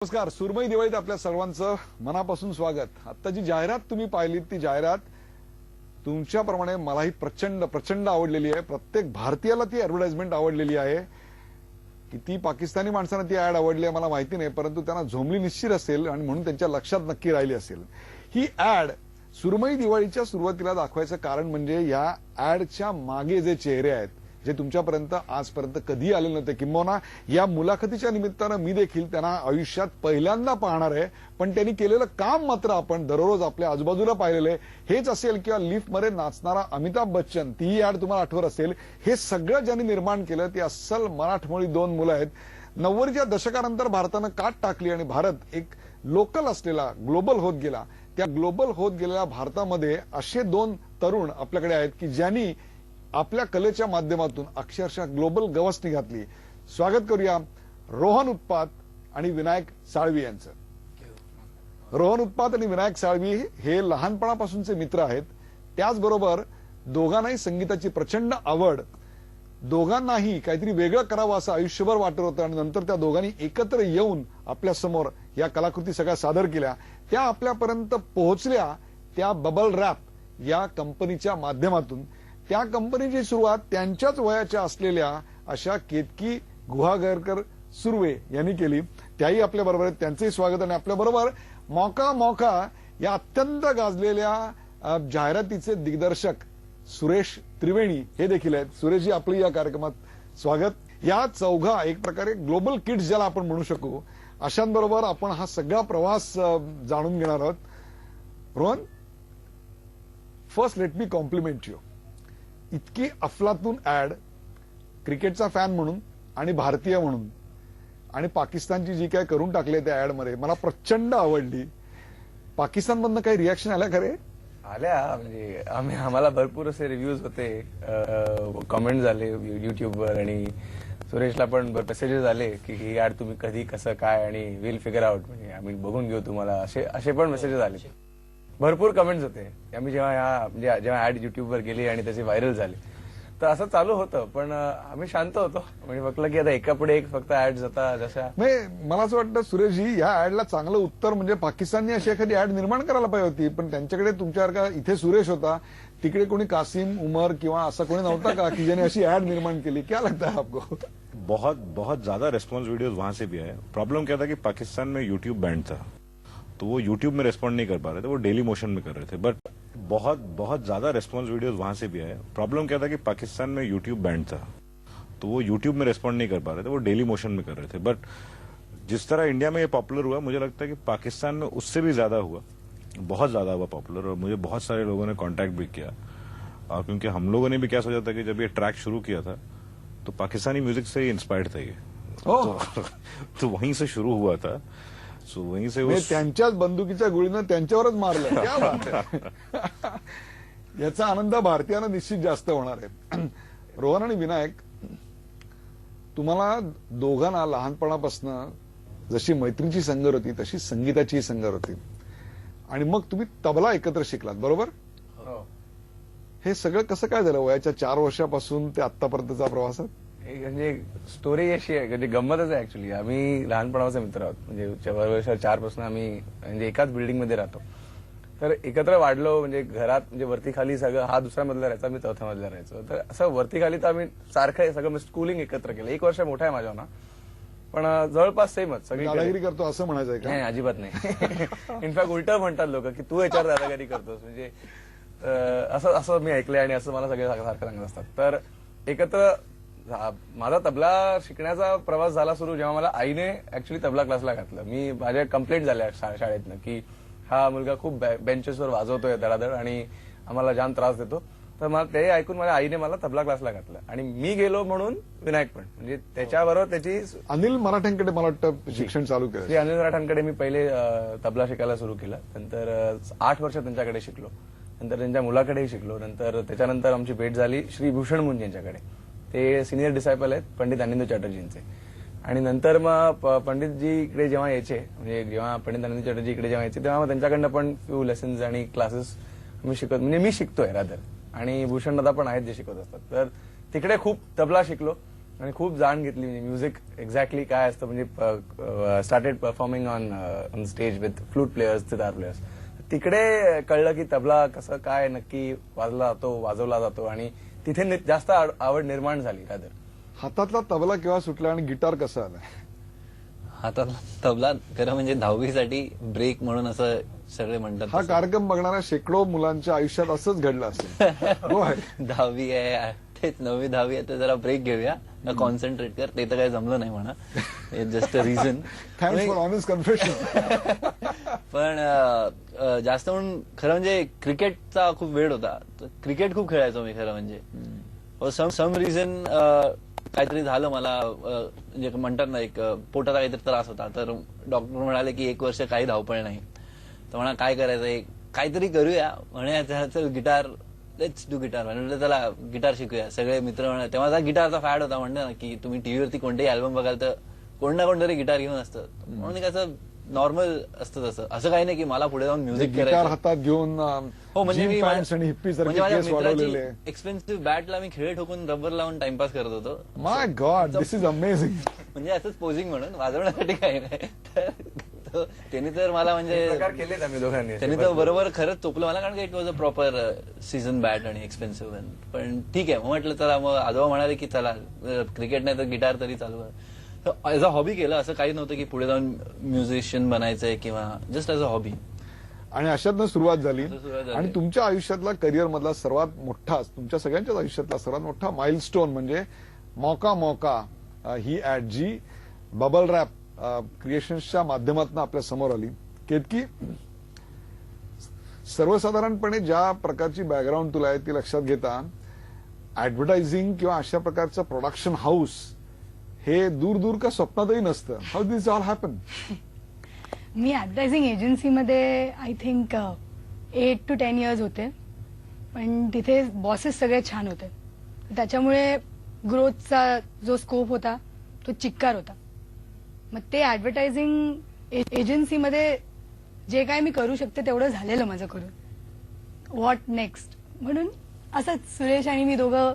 नमस्कार. सुरमई दिवाळीत आपल्या सर्वांचं मनापासून स्वागत. आता जी जाहिरात तुम्ही पाहिलीत ती जाहिरात तुमच्याप्रमाणे मलाही प्रचंड आवडलेली आहे. प्रत्येक भारतीयाला ती ऍडव्हर्टाइजमेंट आवडलेली आहे. किती पाकिस्तानी माणसांना ती ऍड आवडली आहे मला माहिती नाही, परंतु त्यांना झोंबली निश्चित असेल आणि म्हणून त्यांच्या लक्षात नक्की राहिली असेल. ही ऍड सुरमई दिवाळीच्या सुरुवातीला दाखवायचं कारण म्हणजे या ऍडच्या मागे जे चेहरे आहेत जे तुमच्यापर्यंत आजपर्यंत कधी आले नव्हते, किंबहुना या मुलाखतीच्या निमित्तानं मी देखील त्यांना आयुष्यात पहिल्यांदा पाहणार आहे. पण त्यांनी केलेलं काम मात्र आपण दररोज आपल्या आजूबाजूला पाहिलेलं आहे. हेच असेल किंवा लिफ्टमध्ये नाचणारा अमिताभ बच्चन, ती ऍड तुम्हाला आठवत असेल. हे सगळं ज्यांनी निर्माण केलं ती अस्सल मराठमोळी दोन मुलं आहेत. 90च्या दशकानंतर भारतानं काट टाकली आणि भारत एक लोकल असलेला ग्लोबल होत गेला. त्या ग्लोबल होत गेलेल्या भारतामध्ये असे दोन तरुण आपल्याकडे आहेत की ज्यांनी आपल्या कलेच्या माध्यमातून अक्षरशः ग्लोबल गवसणी घातली. स्वागत करूया रोहन उत्पात आणि विनायक साळवी यांचं. रोहन उत्पात आणि विनायक साळवी हे लहानपणापासूनचे मित्र आहेत. त्याचबरोबर दोघांनाही संगीताची प्रचंड आवड, दोघांनाही काहीतरी वेगळं करावं असं आयुष्यभर वाटत होतं आणि नंतर त्या दोघांनी एकत्र येऊन आपल्या समोर या कलाकृती सगळ्या सादर केल्या. त्या आपल्यापर्यंत पोहोचल्या त्या बबल रॅप या कंपनीच्या माध्यमातून. त्या कंपनीची सुरुवात त्यांच्याच वयाच्या असलेल्या अशा केतकी गुहागरकर सुर्वे यांनी केली. त्याही आपल्या बरोबर आहेत. त्यांचंही स्वागत. आणि आपल्याबरोबर मौका मौका या अत्यंत गाजलेल्या जाहिरातीचे दिग्दर्शक सुरेश त्रिवेणी हे देखील आहेत. सुरेशजी, आपलं या कार्यक्रमात स्वागत. या चौघा एक प्रकारे ग्लोबल किड्स ज्याला आपण म्हणू शकू अशांबरोबर आपण हा सगळा प्रवास जाणून घेणार आहोत. Rohan, first let me compliment you. इतकी अफलातून ऍड, क्रिकेटचा फॅन म्हणून आणि भारतीय म्हणून, आणि पाकिस्तानची जी काय करून टाकली त्या ऍडमध्ये मला प्रचंड आवडली. पाकिस्तानमधनं काही रिॲक्शन आल्या खरे? आल्या, म्हणजे आम्हाला भरपूर असे रिव्ह्यूज होते, कमेंट झाले युट्यूबवर, आणि सुरेशला पण मेसेजेस आले की ही ऍड तुम्ही कधी कसं काय आणि विल फिगर आउट, म्हणजे आम्ही बघून घेऊ तुम्हाला, असे पण मेसेजेस आले. भरपूर कमेंट्स होते. आम्ही जेव्हा ऍड युट्यूबवर गेली आणि त्याचे व्हायरल झाले तर असं चालू होतं, पण आम्ही शांत होतो. म्हणजे म्हटलं की आता एकापुढे एक फक्त ऍड्स आता जशा. मला असं वाटतं सुरेशजी, या ऍडला चांगलं उत्तर म्हणजे पाकिस्तानने अशी एखादी ऍड निर्माण करायला पाहिजे होती. पण त्यांच्याकडे तुमच्यासारखा इथे सुरेश होता, तिकडे कोणी कासिम उमर किंवा असं कोणी नव्हता का की ज्याने अशी ऍड निर्माण केली? क्या लगता है आपको? बहुत ज्यादा रेस्पॉन्स वीडियोस वहां से भी आए. प्रॉब्लम क्या था कि पाकिस्तान में यूट्यूब बैंड था, तो वो यूट्यूब में रेस्पॉन्ड नहीं कर पा रहे थे, वो डेली मोशन में कर रहे थे. बट बहुत ज्यादा रेस्पॉन्स वीडियोस वहां से भी आए. प्रॉब्लम क्या था कि पाकिस्तान में यूट्यूब बैंड था, तो वो यूट्यूब में रेस्पॉन्ड नहीं कर पा रहे थे, वो डेली मोशन में कर रहे थे. बट जिस तरह इंडिया में ये पॉपुलर हुआ, मुझे लगता है कि पाकिस्तान में उससे भी ज्यादा हुआ, बहुत ज्यादा हुआ पॉपुलर. और मुझे बहुत सारे लोगों ने कॉन्टैक्ट भी किया, और क्योंकि हम लोगों ने भी क्या सोचा था कि जब ये ट्रैक शुरू किया था तो पाकिस्तानी म्यूजिक से ही इंस्पायर्ड था ये. तो वहीं से शुरू हुआ था. सो वहीं से त्यांच्याच बंदुकीच्या गोळीनं त्यांच्यावरच मारलं. क्या बात आहे. याचा आनंद भारतीयांना निश्चित जास्त होणार आहे. रोहन आणि विनायक, तुम्हाला दोघांना लहानपणापासून जशी मैत्रीची संगत होती तशी संगीताची संगत होती, आणि मग तुम्ही तबला एकत्र शिकलात, बरोबर? हे सगळं कसं काय झालं वयाच्या 4 वर्षापासून ते आतापर्यंतचा प्रवासात? म्हणजे स्टोरी अशी आहे, म्हणजे गंमतच आहे ऍक्च्युली. आम्ही लहानपणाचे मित्र आहोत. म्हणजे वर्ष 4 पासून आम्ही म्हणजे एकाच बिल्डिंगमध्ये राहतो. तर एकत्र वाढलो, म्हणजे घरात म्हणजे वरती खाली सगळं. हा दुसऱ्या मधला राहायचा, मी चौथ्या मधला राहायचो. तर असं वरती खाली तर आम्ही सारखं सगळं स्कूलिंग एकत्र केलं. 1 वर्ष मोठा आहे माझ्या ना, पण जवळपास सेमच सगळी. दादागिरी करतो असं म्हणायचंय का? नाही, अजिबात नाही. इनफॅक्ट उलट म्हणतात लोक की तू याच्यावर दादागिरी करतोस, म्हणजे असं मी ऐकलंय आणि असं मला सगळे सारखं सांगत असतात. तर एकत्र माझा तबला शिकण्याचा प्रवास झाला सुरू जेव्हा मला आईने ऍक्च्युली तबला क्लासला घातलं. मी माझ्या कंप्लेंट झाल्या शाळेतनं की हा मुलगा खूप बेंचेसवर वाजवतोय धडाधड आणि आम्हाला जाम त्रास देतो. तर मला ते ऐकून माझ्या आईने मला तबला क्लासला घातलं, आणि मी गेलो म्हणून विनायक पण, म्हणजे त्याच्याबरोबर त्याची. अनिल मराठ्यांकडे मला वाटतं शिक्षण चालू केलं. अनिल मराठ्यांकडे मी पहिले तबला शिकायला सुरू केलं. नंतर 8 वर्ष त्यांच्याकडे शिकलो. नंतर त्यांच्या मुलाकडेही शिकलो. नंतर त्याच्यानंतर आमची भेट झाली श्री भूषण मुंज यांच्याकडे. ते सिनियर डिसायपल आहेत पंडित आनंद चॅटर्जींचे. आणि नंतर मग पंडितजी इकडे जेव्हा यायचे, म्हणजे जेव्हा पंडित आनंद चॅटर्जी इकडे जेव्हा यायचे तेव्हा मग त्यांच्याकडनं पण फ्यू लेसन्स आणि क्लासेस मी म्हणजे मी शिकतोय रादर, आणि भूषण दादा पण आहेत जे शिकवत असतात. तर तिकडे खूप तबला शिकलो. आणि खूप जाण घेतली. म्हणजे म्युझिक एक्झॅक्टली काय असतं, म्हणजे started performing on stage with flute players, sitar players. तिकडे कळलं की तबला कसं काय नक्की वाजवला जातो आणि तिथे जास्त आवड निर्माण झाली. रादर हातातला तबला केव्हा सुटला आणि गिटार कसा आला? हातातला तबला खरं म्हणजे 10वी ब्रेक म्हणून असं सगळे म्हणतात. हा कार्यक्रम बघणाऱ्या शेकडो मुलांच्या आयुष्यात असंच घडलं असेल. हो आहे. 10वी आहे, तेच 9वी 10वी आहे, तर जरा ब्रेक घेऊया, कॉन्सन्ट्रेट कर. ते तर काही जमलं नाही म्हणा, just a reason. Thanks for honest confession. पण जास्त म्हणून खरं म्हणजे क्रिकेटचा खूप वेळ होता. क्रिकेट खूप खेळायचो मी खरं म्हणजे. सम रिझन काहीतरी झालं मला, म्हणजे म्हणतात ना, एक पोटाचा काहीतरी त्रास होता. तर डॉक्टर म्हणाले की 1 वर्ष काही धावपळ नाही. तर म्हणा काय करायचं, काहीतरी करूया म्हणे. Guitar, let's do guitar. म्हणजे त्याला गिटार शिकूया. सगळे मित्र म्हणा, तेव्हा गिटारचा फॅड होता. म्हणलं ना की तुम्ही टीव्हीवरती कोणतेही अल्बम बघाल तर कोण ना कोणतरी गिटार घेऊन असतं. म्हणून कसं नॉर्मल असतं तसं, असं काही नाही की मला पुढे जाऊन म्युझिक गिटार करायचं. हातात घेऊन हो, म्हणजे मी आणि हिप्पी म्हणजे माझ्या सारखे वाढवलेले. एक्सपेन्सिव्ह बॅटला मी खेळ ठोकून रबर लावून टाइमपास करत होतो. माय गॉड, दिस इज अमेझिंग. म्हणजे असंच पोझिंग म्हणून, वाजवण्यासाठी काही नाही. तर त्यांनी तर मला म्हणजे प्रकार केलेत आम्ही दोघांनी. त्यांनी तर बरोबर खरंच चोपलं मला, कारण की it was a proper season bat आणि एक्सपेन्सिव्ह. पण ठीक आहे, मग म्हटलं चला. मग आजोबा म्हणाले की चला, क्रिकेट नाही तर गिटार तरी चालू आहे. ऍज अ हॉबी केलं. असं काही नव्हतं की पुढे जाऊन म्युझिशियन बनायचंय किंवा जस्ट ऍज अ हॉबी. आणि अशातनं सुरुवात झाली. सुरुवात झाली. आणि तुमच्या आयुष्यातला करिअर मधला सर्वात मोठा, तुमच्या सगळ्यांच्याच आयुष्यातला सर्वात मोठा माइलस्टोन म्हणजे मौका ही ऍड, जी बबल रॅप क्रिएशन्सच्या माध्यमातून आपल्या समोर आली. केतकी, सर्वसाधारणपणे ज्या प्रकारची बॅकग्राऊंड तुला आहे ती लक्षात घेता ऍडव्हर्टायझिंग किंवा अशा प्रकारचं प्रोडक्शन हाऊस हे दूर का स्वप्नातही नसतं. How this all happen? Me advertising एजन्सीमध्ये आय थिंक 8 to 10 years होते. पण तिथे बॉसेस सगळे छान होते. त्याच्यामुळे ग्रोथचा जो स्कोप होता तो चिक्कार होता. मग ते ऍडव्हर्टायझिंग एजन्सीमध्ये जे काय मी करू शकते तेवढं झालेलं माझं करून. व्हॉट नेक्स्ट म्हणून असंच सुरेश आणि मी दोघं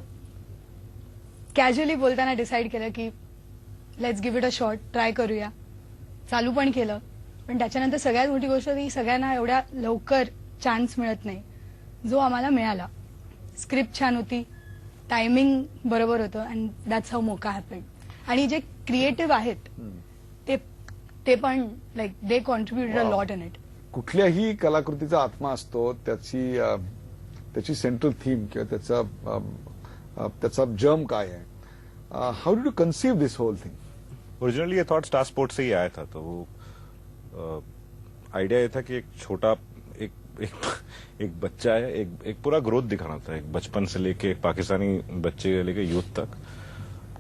कॅज्युअली बोलताना डिसाईड केलं की let's give it a shot, try करूया. चालू पण केलं. पण त्याच्यानंतर सगळ्यात मोठी गोष्ट ही, सगळ्यांना एवढ्या लवकर चान्स मिळत नाही जो आम्हाला मिळाला. स्क्रिप्ट छान होती, टायमिंग बरोबर होतं, अँड दॅट्स हाऊ मोका हॅपन. आणि जे क्रिएटिव्ह आहेत ते पण like they contributed a lot in it. कुठल्याही कलाकृतीचा आत्मा असतो, त्याची सेंट्रल थीम किंवा त्याचा जर्म काय आहे. How do you conceive this whole thing? Originally ये थॉट स्टार स्पोर्ट्स से ही आया था. तो वो आइडिया ये था कि एक छोटा एक बच्चा है, एक पूरा ग्रोथ दिखाना था. एक बचपन से लेके एक पाकिस्तानी बच्चे लेके यूथ तक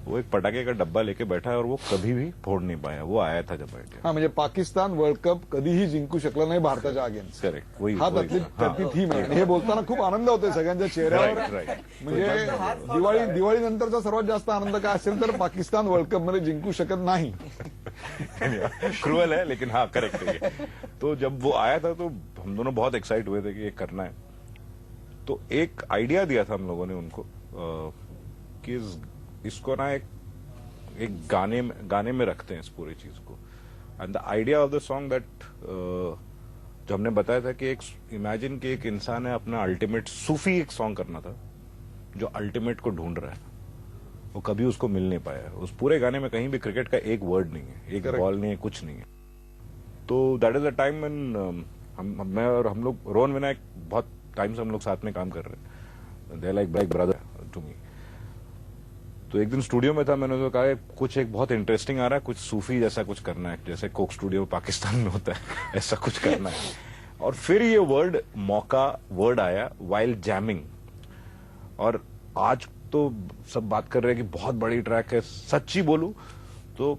वो एक पटाखे का डब्बा लेके बैठा है और वो कभी भी फोड़ नहीं पाया. वो आया था जब आइडिया. हा, म्हणजे पाकिस्तान वर्ल्ड कप कधीही जिंकू शकलं नाही भारताच्या अगेन्स्ट. करेक्ट, वही हा त्यातली थीम आहे. आणि हे बोलताना खूप आनंद होतोय सगळ्यांच्या चेहऱ्यावर. म्हणजे दिवाळी नंतरचा सर्वात जास्त आनंद काय असेल तर पाकिस्तान वर्ल्ड कप मध्ये जिंकू शकत नाही. क्रूअल है लेकिन हाँ करेक्ट है. तो जब वो आया था तो हम दोनों बहुत एक्साइट हुए थे कि ये करना है. तो एक आइडिया दिया था हम लोगों ने उनको कि इसको ना एक गाने में रखते हैं इस पूरी चीज को. End the idea of the song that जो हमने बताया था कि एक इमेजिन कि एक इंसान है, अपना अल्टीमेट सूफी एक सॉन्ग करना था जो अल्टीमेट को ढूंढ रहा है. वो कभी उसको मिल नहीं पाया. उस पूरे गाने में कहीं भी क्रिकेट का एक वर्ड नहीं है, एक बॉल नहीं है, कुछ नहीं है. तो that is the time when मैं और हम लोग, रोहन विनायक बहुत टाइम से हम लोग साथ में काम कर रहे हैं. They like brother to me. तो एक दिन स्टूडियो में था, मैंने तो कहा कुछ एक बहुत इंटरेस्टिंग आ रहा है, कुछ सूफी जैसा कुछ करना है, जैसे कोक स्टूडियो पाकिस्तान में होता है ऐसा कुछ करना है. और फिर ये मौका वर्ड आया वाइल जैमिंग. और आज तो सब बात कर रहे हैं कि बहुत बड़ी ट्रैक है. सच्ची बोलूं तो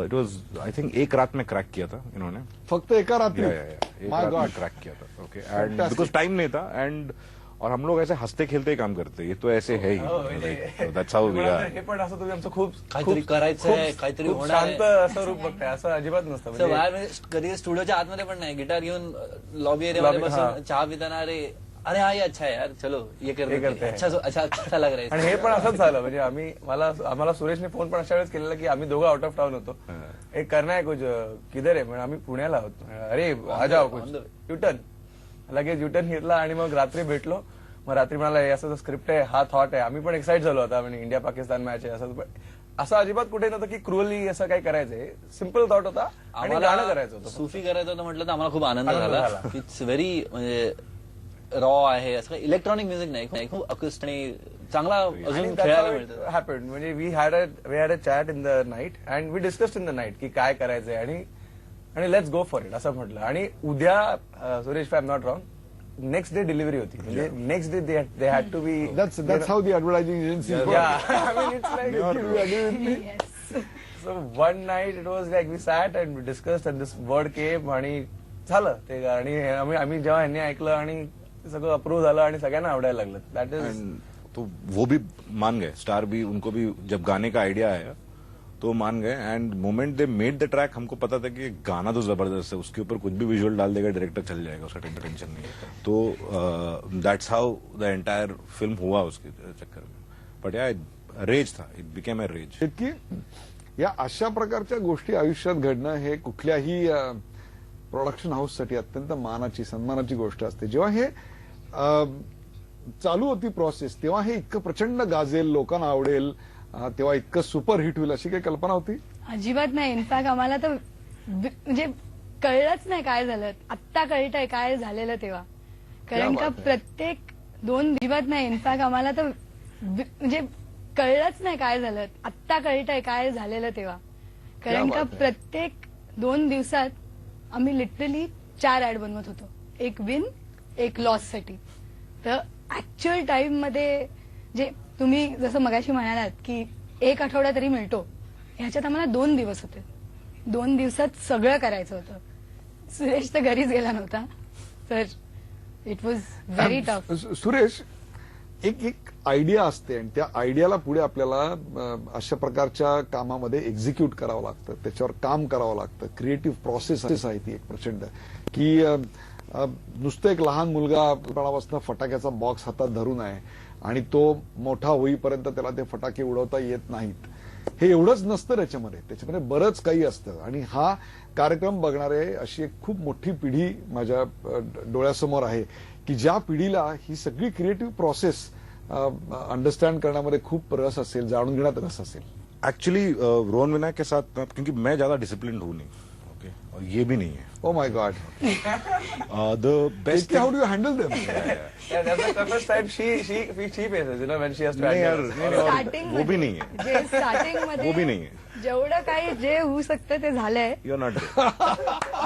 इट वाज आई थिंक एक रात में क्रैक किया था इन्होंने. फक्त एका रात्री? एक रात में क्रैक किया था. ओके. एंड बिकॉज टाइम नहीं था. एंड और हम लोग ऐसे हंसते खेलते ही काम करते. ये तो ऐसे है ही. That's how we are. हे पण असं तुम्ही आमचं खूप काहीतरी करायचंय, काहीतरी खूप होणार शांत आहे. असं रूप बघताय. असं अजिबात नसतं. असं बाहेर म्हणजे कधी स्टुडिओच्या आतमध्ये पण नाही, गिटार घेऊन लॉबी एरियामध्ये Lobby, हा. बसून चहा पिताना, अरे अरे हाँ ये अच्छा है यार, चलो ये करते हैं. अच्छा लग रहा है. आणि हे पण असंच झालं. म्हणजे आम्हाला सुरेशने फोन पण अशा वेळेस केलेला की आम्ही दोघं आउट ऑफ टाउन होतो. एक करना है कुछ, किधर आहे, म्हणजे आम्ही पुण्याला आहोत. अरे आ जाओ कुछ, युटर्न. लगेच युटर्न घेतला आणि मग रात्री भेटलो. मग रात्री म्हणाला हे असं स्क्रिप्ट आहे, हा थॉट आहे. आम्ही पण एक्साइट झालो होता, म्हणजे इंडिया पाकिस्तान मॅच आहे असं अजिबात कुठे नव्हतं की क्रुअली असं काही करायचंय. सिम्पल थॉट होता आणि गाणं करायचं होतं. सुफी करायचं होतं म्हटलं तर आम्हाला खूप आनंद झाला. इट्स व्हेरी म्हणजे रॉ आहे, असं काही इलेक्ट्रॉनिक म्युझिक नाही, खूप अकुस्ट आणि चांगला अजून खेळायला मिळतं. हॅपन म्हणजे we had a chat in the night and we discussed in the night की काय करायचंय आणि लेट्स गो फॉर इट असं म्हटलं. आणि उद्या Suresh I am not wrong, next day delivery होती. म्हणजे next day they had to be. That's how the advertising agencies work. Yeah, I mean it's like you agree with me? Yes. So one night it was like we sat and we discussed and this word came आणि झालं ते. आणि आम्ही जेव्हा यांनी ऐकलं आणि सगळं अप्रूव्ह झालं आणि सगळ्यांना आवडायला लागलं. दॅट इज तो वो भी मान गए, स्टार भी, उनको भी जब गाने का आइडिया आया तो मान गए. End moment they made the track हमको पता था कि गाना तो जबरदस्त है, उसके ऊपर कुछ भी विजुअल डाल देगा डायरेक्टर चल जाएगा, उसका टेंशन नहीं. तो that's how the entire film हुआ उसके चक्कर में. बट या रेज था, इट बिकेम अ रेज. की या अशा प्रकारच्या गोष्टी आयुष्यात घडणं हे कुठल्याही प्रोडक्शन हाऊससाठी अत्यंत मानाची सन्मानाची गोष्ट असते. जेव्हा हे चालू होती प्रोसेस तेव्हा हे इतकं प्रचंड गाजेल, लोकांना आवडेल, तेव्हा इतकं सुपर हिट होईल अशी काही कल्पना होती? अजिबात नाही. इनफॅक्ट आम्हाला तर म्हणजे कळलंच नाही काय झालं. आत्ता कळतंय काय झालेलं तेव्हा. कारण का प्रत्येक अजिबात नाही. इनफॅक्ट आम्हाला तर म्हणजे कळलंच नाही काय झालं. आत्ता कळतंय काय झालेलं तेव्हा. कारण का प्रत्येक 2 दिवसात आम्ही लिटरली 4 ऍड बनवत होतो. एक विन, एक लॉस साठी. तर ऍक्च्युअल टाइम मध्ये जे तुम्ही जसं मगाशी म्हणालात की 1 आठवडा तरी मिळतो, ह्याच्यात आम्हाला 2 दिवस होते. 2 दिवसात सगळं करायचं होतं. सुरेश तर घरीच गेला नव्हता. तर it was very tough. Suresh, एक आयडिया असते आणि त्या आयडियाला पुढे आपल्याला अशा प्रकारच्या कामामध्ये एक्झिक्यूट करावं लागतं, त्याच्यावर काम करावं लागतं. क्रिएटिव्ह प्रोसेस आहे ती एक प्रचंड, की नुसतं एक लहान मुलगा बाळापासून फटाक्याचा बॉक्स हातात धरून आहे आणि तो मोठा होईपर्यंत त्याला ते फटाके उडवता येत नाहीत. हे एवढंच नसतं त्याच्यामध्ये बरंच काही असतं. आणि हा कार्यक्रम बघणारे अशी एक खूप मोठी पिढी माझ्या डोळ्यासमोर आहे की ज्या पिढीला ही सगळी क्रिएटिव्ह प्रोसेस अंडरस्टँड करण्यामध्ये खूप रस असेल, जाणून घेण्यात रस असेल. एक्चुअली रोहन विनायक के साथ, क्योंकि मैं ज्यादा डिसिप्लिन हूं नहीं, ओके, और ये भी नहीं है. Oh my God. The best, how do you handle them? that's the toughest time she faces, you know, when she has to नहीं यार, handle. स्टार्टिंग वो भी नहीं है, जे स्टार्टिंग वो भी मध्ये नहीं है. जेवढं काही जे होऊ शकतं ते झालंय. You are not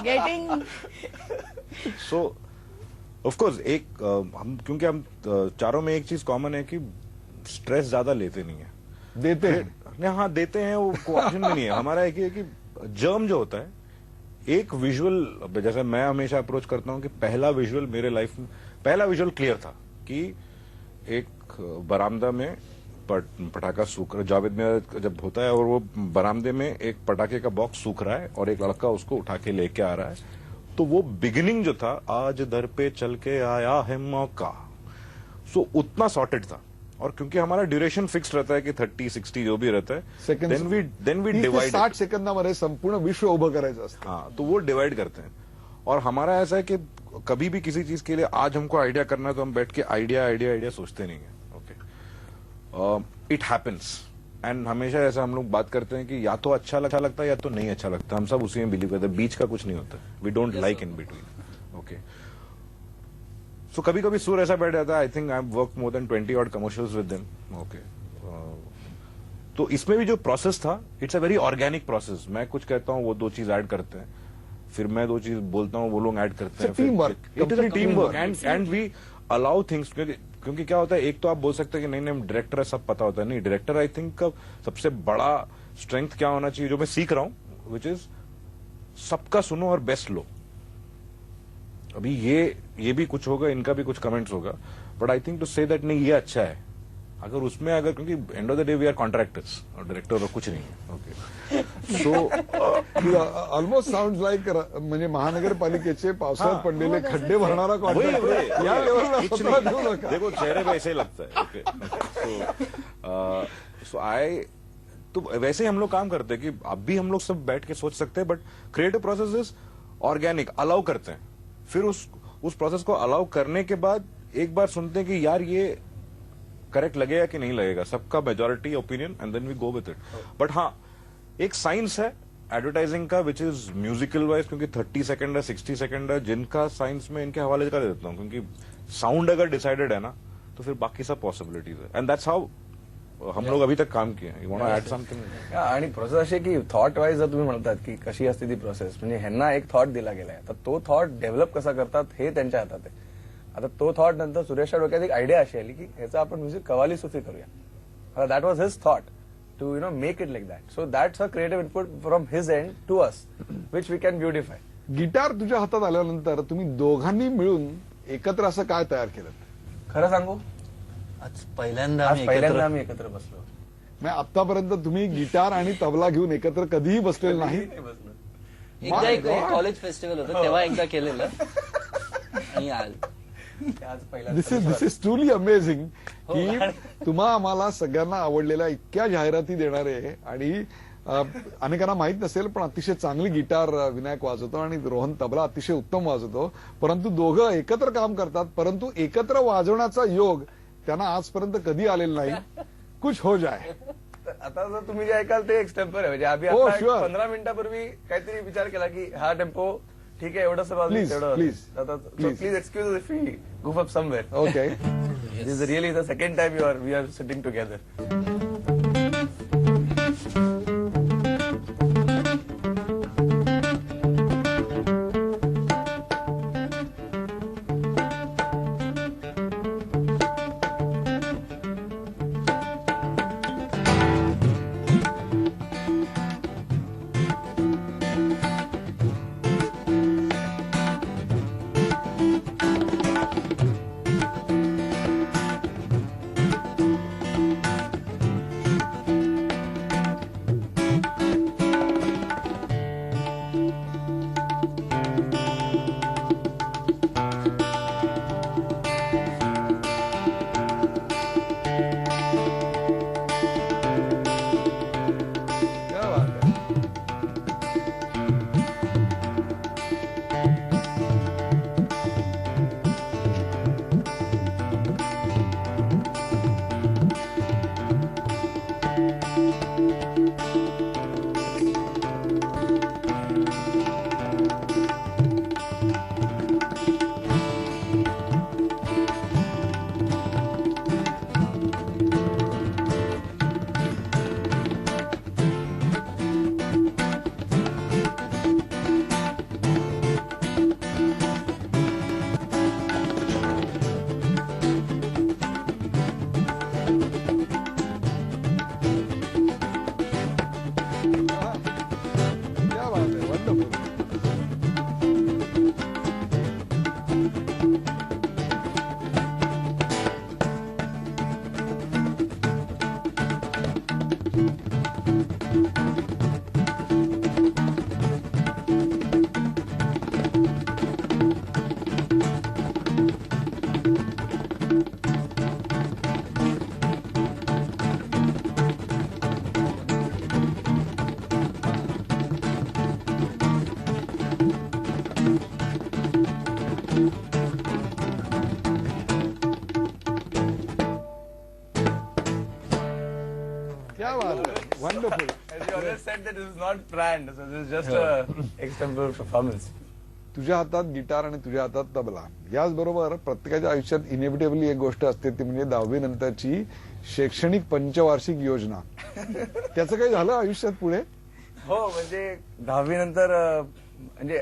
getting so of course. एक क्योंकि हम चारों में एक चीज कॉमन है कि स्ट्रेस ज्यादा लेते नहीं है. देते हैं. नहीं, हाँ देते हैं, वो क्वेश्चन भी नहीं है. हमारा एक है कि जर्म जो होता है, एक विजुअल, जैसे मैं हमेशा अप्रोच करता हूं कि पहला विजुअल मेरे लाइफ में, पहला विजुअल क्लियर था कि एक बरामदा में पटाखा सूख रहा, जावेद में जब होता है और वो बरामदे में एक पटाखे का बॉक्स सूख रहा है और एक लड़का उसको उठा के लेके आ रहा है. तो वो बिगिनिंग जो था, आज दर पे चल के आया है मौका, सो उतना सॉर्टेड था. और क्योंकि हमारा ड्यूरेशन फिक्स रहता है कि 30-60 जो भी रहता है, देन वी डिवाइड. 60 सेकंदामध्ये संपूर्ण विश्व उभं करायचं असतं. हाँ, तो वो डिवाइड करते हैं. और हमारा ऐसा है कि कभी भी किसी चीज के लिए आज हमको आइडिया करना है तो हम बैठ के आइडिया सोचते नहीं है. Okay, it happens. एंड हमेशा ऐसा हम लोग बात करते हैं कि या तो अच्छा लगता है या तो नहीं अच्छा लगता. हम सब उसी में बिलीव करते हैं, बीच का कुछ नहीं होता. We don't like in between. Okay, so कभी कभी सूर ऐसा बैठ जाता है. I think I have work more than 20 odd commercials with them. Okay, तो इसमें भी जो प्रोसेस था, it's a very organic process. मैं कुछ कहता हूँ, वो 2 चीज ऐड करते हैं, फिर मैं 2 चीज बोलता हूँ, वो लोग ऐड करते हैं. Team work. It is a team work and we allow things. क्योंकि क्या होता है, एक तो आप बोल सकते हैं कि नहीं डायरेक्टर है, सब पता होता है. नहीं, डायरेक्टर आई थिंक का सबसे बड़ा स्ट्रेंथ क्या होना चाहिए, जो मैं सीख रहा हूं, विच इज सबका सुनो और बेस्ट लो. अभी ये भी कुछ होगा, इनका भी कुछ कमेंट्स होगा, but I think to say that नहीं ये अच्छा है, अगर क्योंकि end of the day we are contractors और डायरेक्टर और कुछ नहीं है. Okay so almost sound like म्हणजे महानगरपालिकेचे पावसाळ्यात पडलेले खड्डे भरणारा वही कॉन्ट्रॅक्टर वही या लेवलला कुछ स्वतःला नहीं। देऊ नका. देखो चेहरे पे ऐसे ही लगता है ओके सो आई तो वैसे ही हम लोग काम करते हैं कि अब भी हम लोग सब बैठ के सोच सकते हैं but creative process is organic allow करते हैं फिर उस प्रोसेस को अलाउ करने के बाद एक बार सुनते हैं कि यार ये करेक्ट लगेगा कि नहीं लगेगा सबका majority opinion and then we go with it but हाँ एक साइंस है एडवर्टाइजिंग का विच इज म्यूजिकल वाइज क्योंकि 30 सेकंड है 60 सेकंड है जिनका साइंस में इनके हवाले कर देता हूँ क्योंकि साउंड अगर डिसाइडेड है ना तो फिर बाकी सब पॉसिबिलिटीज है एंड दैट्स हाउ हम लोग अभी तक काम किए you want to add something आणि प्रोसेस अशी की थॉट वाईज जर तुम्ही म्हणतात की कशी असते ती प्रोसेस म्हणजे ह्यांना एक थॉट दिला गेलाय तर तो थॉट डेव्हलप कसा करतात हे त्यांच्या हातात आहे आता तो थॉट नंतर सुरेशच्या डोक्यात एक आयडिया अशी आली की ह्याचा आपण म्युझिक कवाली सुफी करूया that was his thought to make it like that so that's a creative input from his end to us which we can beautify guitar तुझ्या हातात आल्यानंतर तुम्ही दोघांनी मिळून एकत्र असं काय तयार केलं खरं सांगू आज पहिल्यांदा आज आम्ही पहिल्यांदा एकत्र- आम्ही एकत्र बसलो म्हणजे आतापर्यंत तुम्ही गिटार आणि तबला घेऊन एकत्र कधीही बसलेले नाही बसलो एकदा My एक God. कॉलेज फेस्टिवल होतं तेव्हा एकदा केलेलं आणि आज आज पहिला दिस इज ट्रुली अमेझिंग हो, की आणि- तुम्हा आम्हाला सगळ्यांना आवडलेल्या इतक्या जाहिराती देणारे आणि अनेकांना माहित नसेल पण अतिशय चांगली गिटार विनायक वाजवतो आणि रोहन तबला अतिशय उत्तम वाजवतो परंतु दोघं एकत्र काम करतात परंतु एकत्र वाजवण्याचा योग त्यांना आजपर्यंत कधी आलेला नाही कुछ हो जाए तर आता जर तुम्ही जे ऐकाल ते एक्स्टेम्पर आहे म्हणजे आम्ही हो, आता sure. 15 मिनिटापूर्वी काहीतरी विचार केला की हा टेम्पो ठीक आहे एवढं सर्व Please, please, please. Please excuse if we go up somewhere okay this is really the second time we are sitting together क्या बात है क्या बात है वंडरफुल क्या बात है wonderful As you always said that this is not planned, so this is just a extemporary performance. तुझ्या हातात गिटार आणि तुझ्या हातात तबला याचबरोबर प्रत्येकाच्या आयुष्यात इनेव्हिटेबली एक गोष्ट असते ती म्हणजे 10वी नंतरची शैक्षणिक पंचवार्षिक योजना त्याचं काही झालं आयुष्यात पुढे हो म्हणजे 10वी नंतर म्हणजे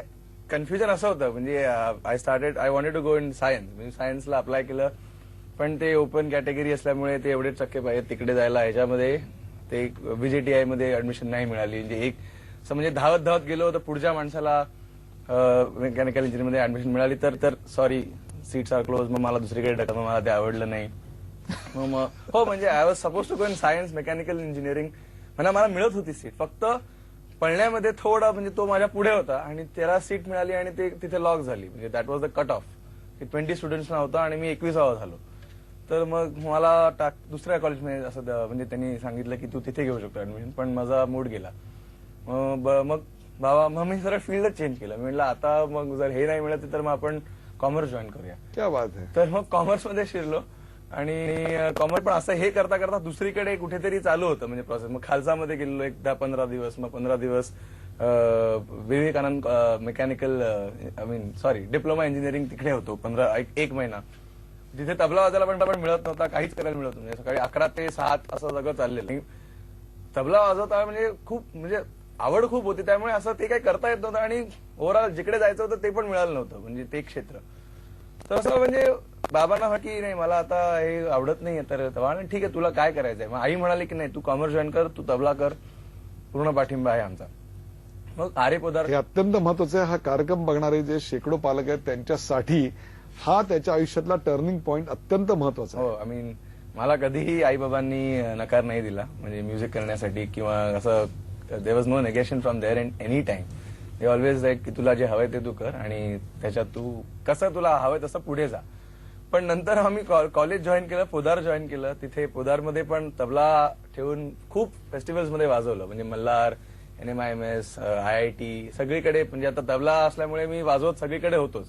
कन्फ्युजन असं होतं म्हणजे I wanted to go in science म्हणजे सायन्सला अप्लाय केलं पण ते ओपन कॅटेगरी असल्यामुळे ते एवढे टक्के पाहिजे तिकडे जायला ह्याच्यामध्ये ते व्हीजेटीआय मध्ये ऍडमिशन नाही मिळाली म्हणजे एक असं म्हणजे धावत धावत गेलो तर पुढच्या माणसाला मेकॅनिकल इंजिनिअरिंगमध्ये ऍडमिशन मिळाली तर सॉरी सीट्स आर क्लोज मग मला दुसरीकडे टाकलं मला ते आवडलं नाही मग हो म्हणजे I was suppose to go in science mechanical engineering मला मिळत होती सीट फक्त पळण्यामध्ये थोडा म्हणजे तो माझ्या पुढे होता आणि त्याला सीट मिळाली आणि ते तिथे लॉक झाली. म्हणजे that was the cut off. 20 स्टुडंट्सना होता आणि मी 21वा झालो. तर मग मला दुसऱ्या कॉलेजमध्ये असं म्हणजे त्यांनी सांगितलं की तू तिथे घेऊ शकतो ऍडमिशन, पण माझा मूड गेला. मग मी सरळ फील्डच चेंज केलं. मी म्हटलं आता मग जर हे नाही मिळत तर मग आपण कॉमर्स जॉईन करूया. क्या बात आहे. तर मग कॉमर्समध्ये शिरलो आणि कॉमर्स पण असं हे करता करता दुसरीकडे कुठेतरी चालू होतं म्हणजे प्रोसेस. मग खालसामध्ये गेलो 10-15 दिवस, मग 15 दिवस विवेकानंद मेकॅनिकल डिप्लोमा इंजिनिअरिंग तिकडे होतो 1 महिना. तिथे तबला वाजायला पण मिळत नव्हता, काहीच करायला मिळत नव्हतं. सकाळी 11 ते 7 असं सगळं चाललेलं. तबला वाजवता म्हणजे खूप म्हणजे आवड खूप होती, त्यामुळे असं ते काही करता येत नव्हतं आणि ओव्हरऑल जिकडे जायचं होतं ते पण मिळालं नव्हतं म्हणजे ते क्षेत्र. तर असं म्हणजे बाबांना म्हटलं की नाही मला आता हे आवडत नाहीये. तर ठीक आहे तुला काय करायचंय. मग आई म्हणाली की नाही तू कॉमर्स जॉईन कर, तू तबला कर, पूर्ण पाठिंबा आहे आमचा. मग आर्य पोदार हे अत्यंत महत्वाचं आहे. हा कार्यक्रम बघणारे जे शेकडो पालक आहेत त्यांच्यासाठी हा त्याच्या आयुष्यातला टर्निंग पॉइंट अत्यंत महत्वाचा आहे. हो, आय मीन मला कधीही आई बाबांनी नकार नाही दिला म्हणजे म्युझिक करण्यासाठी किंवा असं. There was no negation from there any time. They always like की तुला जे हवंय ते तू कर आणि त्याच्यात तू कसं तुला हवंय तसं पुढे जा. पण नंतर आम्ही कॉलेज जॉईन केलं, पोदार जॉईन केलं. तिथे पोदारमध्ये पण तबला ठेवून खूप फेस्टिवल्समध्ये वाजवलं म्हणजे मल्हार, NMIMS, IIT सगळीकडे. म्हणजे आता तबला असल्यामुळे मी वाजवत सगळीकडे होतोच.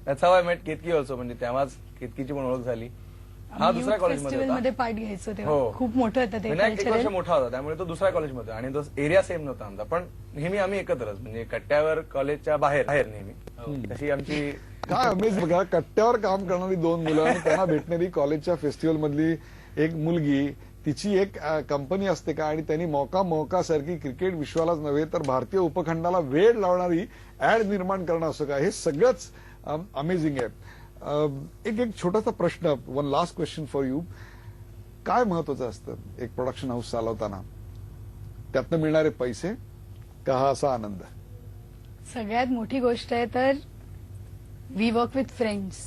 That's how I met Ketaki also. म्हणजे तेव्हाच केतकीची पण ओळख झाली. हा दुसऱ्या कॉलेजमध्ये मध्ये पार्ट घ्यायचो तेव्हा हो. खूप मोठं होतं ते. विनायक 1 वर्ष मोठा होता त्यामुळे तो दुसऱ्या कॉलेजमध्ये आणि तो एरिया सेम नव्हता आमचा, पण नेहमी आम्ही एकत्रच म्हणजे कट्ट्यावर कॉलेजच्या बाहेर नेहमी तशी आमची. काय अमेज बघा, कट्ट्यावर काम करणारी 2 मुलं आणि त्यांना भेटणारी कॉलेजच्या फेस्टिवल मधली एक मुलगी, तिची एक कंपनी असते का आणि त्यांनी मौका सारखी क्रिकेट विश्वालाच नव्हे तर भारतीय उपखंडाला वेळ लावणारी ऍड निर्माण करणं असं काय, हे सगळंच अमेझिंग आहे. एक छोटासा प्रश्न, one last question for you. काय महत्वाचं असतं एक प्रोडक्शन हाऊस चालवताना? त्यातनं मिळणारे पैसे का हा असा आनंद? सगळ्यात मोठी गोष्ट आहे तर वी वर्क विथ फ्रेंड्स.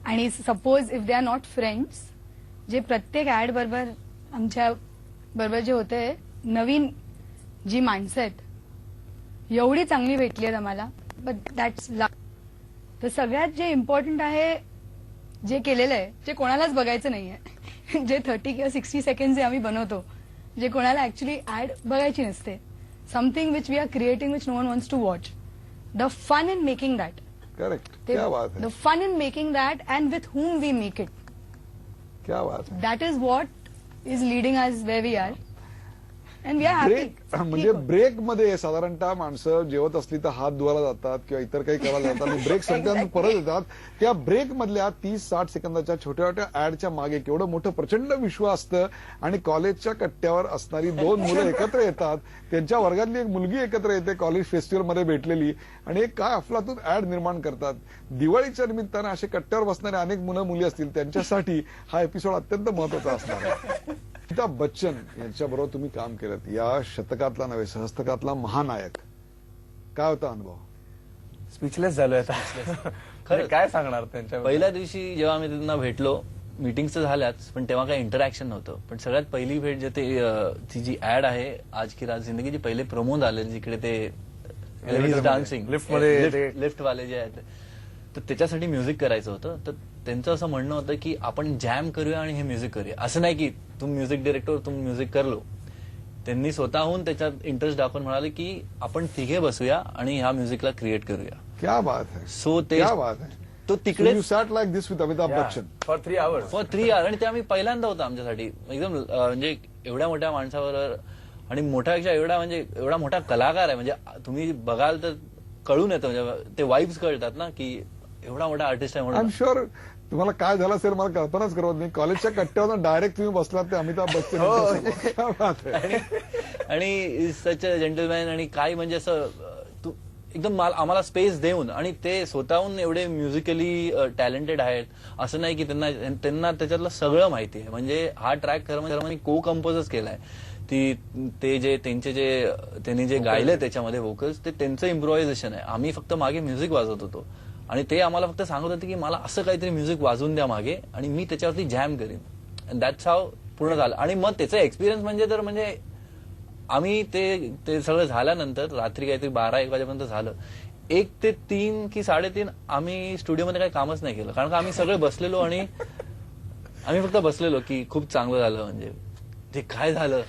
आणि suppose if they are not friends, जे प्रत्येक ऍड बरोबर आमच्या बरोबर जे होते नवीन जी माणसं आहेत एवढी चांगली भेटली आहेत आम्हाला. बट दॅट्स लक. तर सगळ्यात जे इम्पॉर्टंट आहे जे केलेलं आहे जे कोणालाच बघायचं नाहीये जे 30 किंवा 60 सेकंड जे आम्ही बनवतो जे कोणाला ऍक्च्युली ऍड बघायची नसते. Something which we are creating which no one wants to watch. The fun in making that. Correct. क्या बात है. The fun in making that and with whom we make it. क्या बात है. That is what is leading us where we are. And we are happy. Break म्हणजे ब्रेकमध्ये साधारणतः माणसं जेवत असली तर हात धुवायला जातात किंवा इतर काही करायला जातात आणि ब्रेक संपल्यानंतर परत येतात. त्या ब्रेक मधल्या 30-60 सेकंदाच्या छोट्या छोट्या ऍडच्या मागे केवढं मोठं प्रचंड विश्व असतं आणि कॉलेजच्या कट्ट्यावर असणारी 2 मुलं एकत्र येतात. त्यांच्या वर्गातली एक मुलगी एकत्र येते कॉलेज फेस्टिवलमध्ये भेटलेली आणि एक काय अफलातून ऍड निर्माण करतात. दिवाळीच्या निमित्तानं असे कट्ट्यावर बसणारे अनेक मुलं मुली असतील त्यांच्यासाठी हा एपिसोड अत्यंत महत्वाचा असणार आहे. अमिताभ बच्चन यांच्याबरोबर तुम्ही काम केलं, या शतकातला नव्हे सहस्तकातला महानायक. काय होता अनुभव? स्पीचलेस झालोय आता. खरं काय सांगणार त्यांच्या. पहिल्या दिवशी जेव्हा आम्ही त्यांना भेटलो, मीटिंग्स तर झाल्याच पण तेव्हा काही इंटरॅक्शन नव्हतं. पण सगळ्यात पहिली भेट जे ती जी ऍड आहे आज की रात जिंदगीची पहिले प्रमोद आले जिकडे ते डान्सिंग लिफ्ट वाले जे आहेत तर त्याच्यासाठी म्युझिक करायचं होतं. तर त्यांचं असं म्हणणं होतं की आपण जॅम करूया आणि हे म्युझिक करूया. असं नाही की तुम म्युझिक डिरेक्टर तुम म्युझिक करलो. त्यांनी स्वतःहून त्याच्यात इंटरेस्ट दाखवून म्हणाले की आपण तिघे बसूया आणि ह्या म्युझिकला क्रिएट करूया. क्या बात है. सो ते क्या बात है. तो तिकडे you sat like this with Amitabh Bachchan for 3 hours. For 3 hours. आणि ते आम्ही पहिल्यांदा होतं आमच्यासाठी एकदम म्हणजे एवढ्या मोठ्या माणसाबरोबर आणि मोठ्यापेक्षा एवढा मोठा कलाकार आहे. म्हणजे तुम्ही बघाल तर कळून येतं म्हणजे ते वाईब्स कळतात ना की एवढा मोठा आर्टिस्ट आहे आय एम म्हणून. शुअर तुम्हाला काय झालं असेल मला कल्पनाच करत नाही. कॉलेजच्या कट्ट्यावर डायरेक्ट तुम्ही बसलात ते अमिताभ बच्चन. क्या बात है. आणि सच अ जेंटलमॅन आणि काय म्हणजे असं एकदम आम्हाला स्पेस देऊन आणि ते स्वतःहून एवढे म्युझिकली टॅलेंटेड आहेत. असं नाही की त्यांना त्याच्यातलं सगळं माहिती आहे. म्हणजे हा ट्रॅक खरं म्हणजे को कंपोजच केलाय. त्यांनी जे गायले त्याच्यामध्ये व्होकल्स ते त्यांचं इम्प्रोव्हायझेशन आहे. आम्ही फक्त मागे म्युझिक वाजवत होतो आणि ते आम्हाला फक्त सांगत होते की मला असं काहीतरी म्युझिक वाजवून द्या मागे आणि मी त्याच्यावरती जॅम करीन. दॅट्स हाव पूर्ण झालं. आणि मग त्याचा एक्सपिरियन्स म्हणजे आम्ही ते सगळं झाल्यानंतर रात्री काहीतरी 12-1 वाजेपर्यंत झालं. 1 ते 3 की 3:30 आम्ही स्टुडिओमध्ये काही कामच नाही केलं, कारण का आम्ही सगळे बसलेलो आणि आम्ही फक्त बसलेलो की खूप चांगलं झालं, म्हणजे ते काय झालं,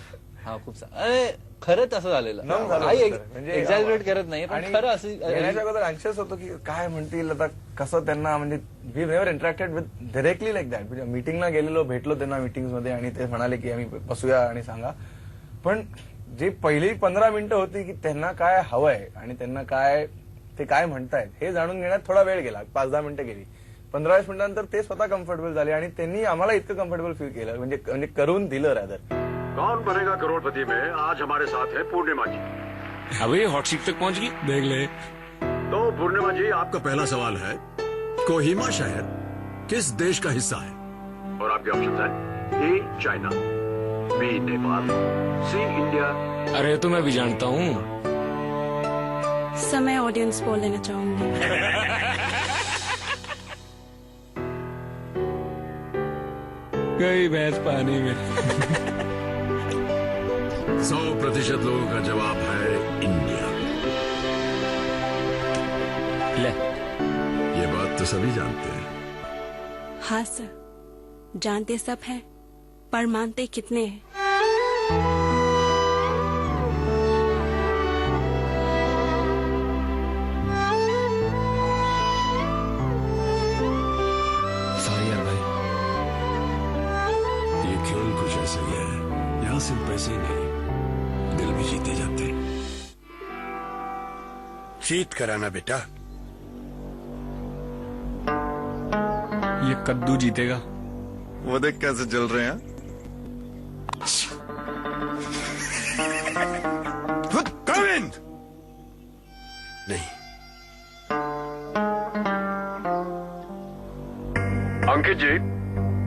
हा खूप अरे खरंच असं झालेलं. काही एक्झॅजरेट करत नाही, पण खरं असं येण्याच्या अगोदर अँक्शियस होतो की काय म्हणतील आता, कसं त्यांना, म्हणजे we never interacted with directly like that. म्हणजे मीटिंगला गेलेलो, भेटलो त्यांना मीटिंग्समध्ये आणि ते म्हणाले की आम्ही बसूया आणि सांगा. पण जी पहिली 15 मिनिटं होती की त्यांना काय हवंय आणि त्यांना ते काय म्हणतायत हे जाणून घेण्यात थोडा वेळ गेला. 5-10 मिनिटं गेली. 15-20 मिनिटांनंतर ते स्वतः कम्फर्टेबल झाले आणि त्यांनी आम्हाला इतकं कम्फर्टेबल फील केलं, म्हणजे करून दिलं रादर. कौन बनेगा करोड़पति में आज हमारे साथ है पूर्णिमा जी. अबे हॉट सीट तक पहुंच गई, देख ले. तो पूर्णिमा जी, आपका पहला सवाल है, कोहिमा शहर किस देश का हिस्सा है? और आपके ऑप्शन है A China, B Nepal, C India. अरे तो मैं भी जानता हूँ. समय ऑडियंस बोल लेना चाहूंगी. गई भैंस पानी में. 100% लोगों का जवाब है इंडिया. ले. ये बात तो सभी जानते हैं. हाँ सर, जानते सब है, पर मानते कितने हैं? सॉरी यार भाई. ये खेल कुछ ऐसा ही है, यहाँ सिर्फ पैसे ही नहीं, दिल भी जीते जाते हैं. जीत कराना बेटा. ये कद्दू जीतेगा. वो देख कैसे चल रहे हैं. Come in! नहीं. अंकित जी,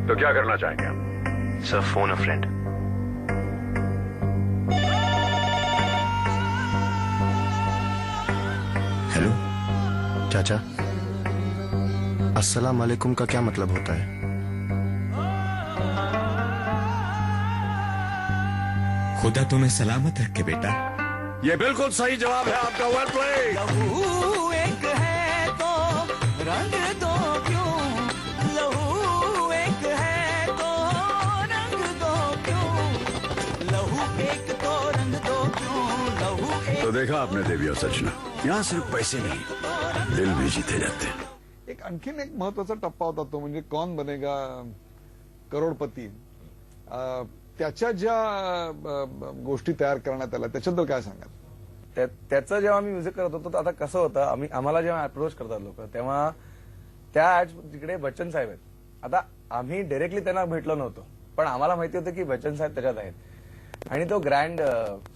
तो क्या करना चाहेंगे आप? Sir, phone a friend. Hello चाचा, अस्सलाम वालेकुम का क्या मतलब होता है? खुदा तुम्हें सलामत रखे बेटा. ये बिल्कुल सही जवाब है आपका. वेल प्ले. लहू एक है तो रंग दो क्यों, लहू एक है तो रंग दो क्यों, लहू एक तो रंग दो क्यों, लहू एक. तो देखा आपने देवी और सजना, यहाँ सिर्फ पैसे नहीं, दिल भी जीते जाते हैं. एक आणखीन एक महत्वाचा टप्पा होता तो म्हणजे कौन बनेगा करोडपती. त्याच्या ज्या गोष्टी तयार करण्यात आल्या त्याच्याबद्दल काय सांगाल? त्याचं जेव्हा आम्ही म्युझिक करत होतो, आता कसं होतं, आम्हाला जेव्हा अप्रोच करतात लोक, तेव्हा त्या ऍड तिकडे बच्चन साहेब आहेत. आता आम्ही डायरेक्टली त्यांना भेटलो नव्हतो, पण आम्हाला माहिती होतं की बच्चन साहेब त्याच्यात आहेत आणि तो ग्रँड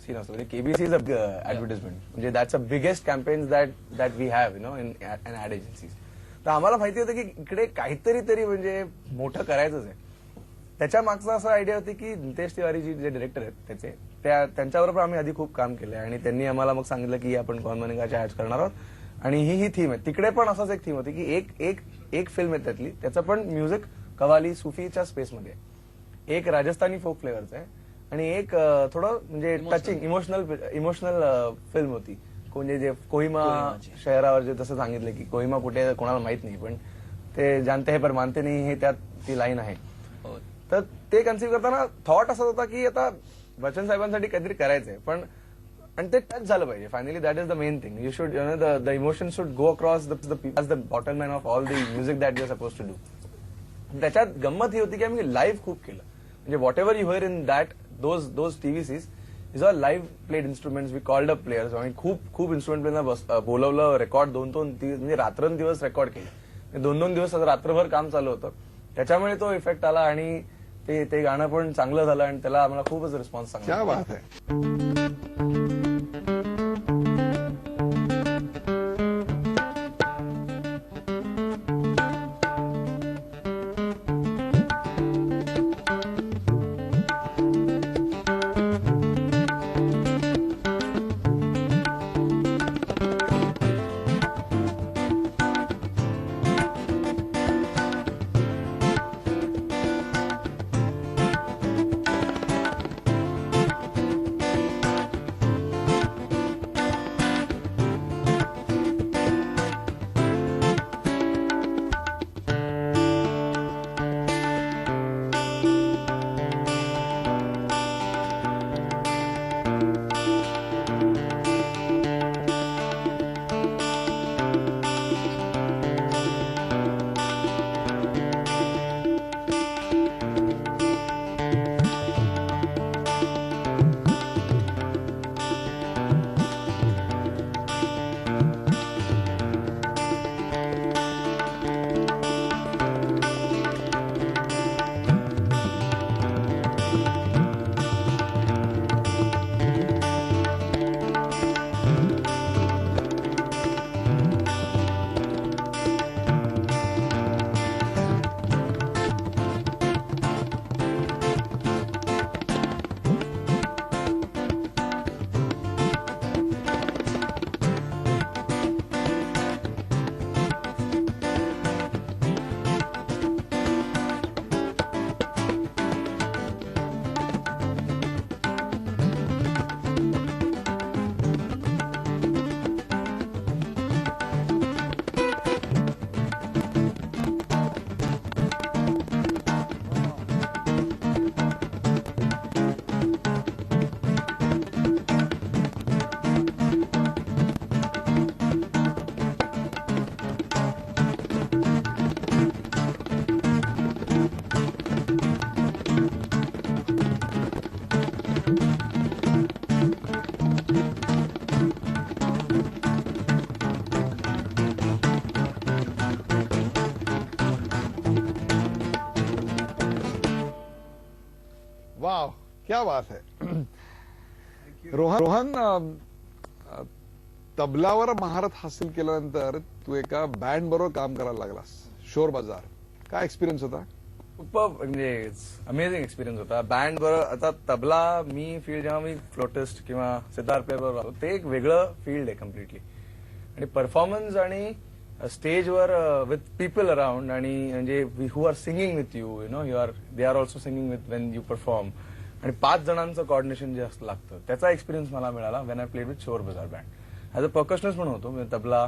सीन असतो. म्हणजे केबीसी इज अ ऍडव्हर्टाइजमेंट, म्हणजे that's a biggest campaigns that we have in ad agencies. तर आम्हाला माहिती होतं की इकडे काहीतरी म्हणजे मोठं करायचंच आहे. त्याच्या मागचा असं आयडिया होती की नितेश तिवारी जी जे डिरेक्टर आहेत त्यांच्याबरोबर आम्ही आधी खूप काम केलंय आणि त्यांनी आम्हाला मग सांगितलं की आपण कौन बनेगाच्या ऍड्स करणार आहोत आणि ही थीम आहे. तिकडे पण असंच एक थीम होती की एक फिल्म आहे त्यातली, त्याचं पण म्युझिक कवाली सुफीच्या स्पेसमध्ये आहे, एक राजस्थानी फोक फ्लेवरचं आहे आणि एक थोडं म्हणजे टचिंग इमोशनल फिल्म होती. म्हणजे जे कोहिमा शहरावर जे तसं सांगितलं की कोहिमा कुठे कोणाला माहित नाही, पण ते जानते है पर मानते नाही, हे त्यात ती लाईन आहे. तर ते कन्सिव्ह करताना थॉट असा होता की आता बच्चन साहेबांसाठी काहीतरी करायचंय, पण आणि ते टच झालं पाहिजे. Finally that is the main thing. You should the emotion should go across the bottom line of all the music that you are suppose to do. त्याच्यात गंमत ही होती की आम्ही लाईव्ह खूप केलं. म्हणजे whatever you hear in that those TVCs is all live played instruments. We called up players आणि खूप इन्स्ट्रुमेंट प्लेयरना बोलवलं, रेकॉर्ड 2-2 म्हणजे रात्रंदिवस रेकॉर्ड केले. 2-2 दिवस रात्रभर काम चालू होतं. त्याच्यामुळे तो इफेक्ट आला आणि ते गाणं पण चांगलं झालं आणि त्याला आम्हाला खूपच रिस्पॉन्स चांगला. क्या बात है. क्या बात है. रोहन तबलावर महारत हासिल केल्यानंतर तू एका बँड बरोबर काम करायला लागलास. शोर बाजार काय एक्सपिरियन्स होता? खूप म्हणजे अमेझिंग एक्सपिरियन्स होता. बँड बरोबर आता तबला मी फील्ड जेव्हा मी फ्लोटिस्ट किंवा सितार प्लेअर बरोबर आलो ते एक वेगळं फील्ड आहे कम्प्लिटली. आणि परफॉर्मन्स आणि स्टेजवर विथ पीपल अराउंड आणि म्हणजे who are singing with you know they are also singing with Wien you perform आणि 5 जणांचं कॉर्डिनेशन जे असं लागतं त्याचा एक्सपिरियन्स मला मिळाला वेन आय प्लेड विथ शोर बाजार बँड. ऍज अ पर्कशनिस्ट पण होतो म्हणजे तबला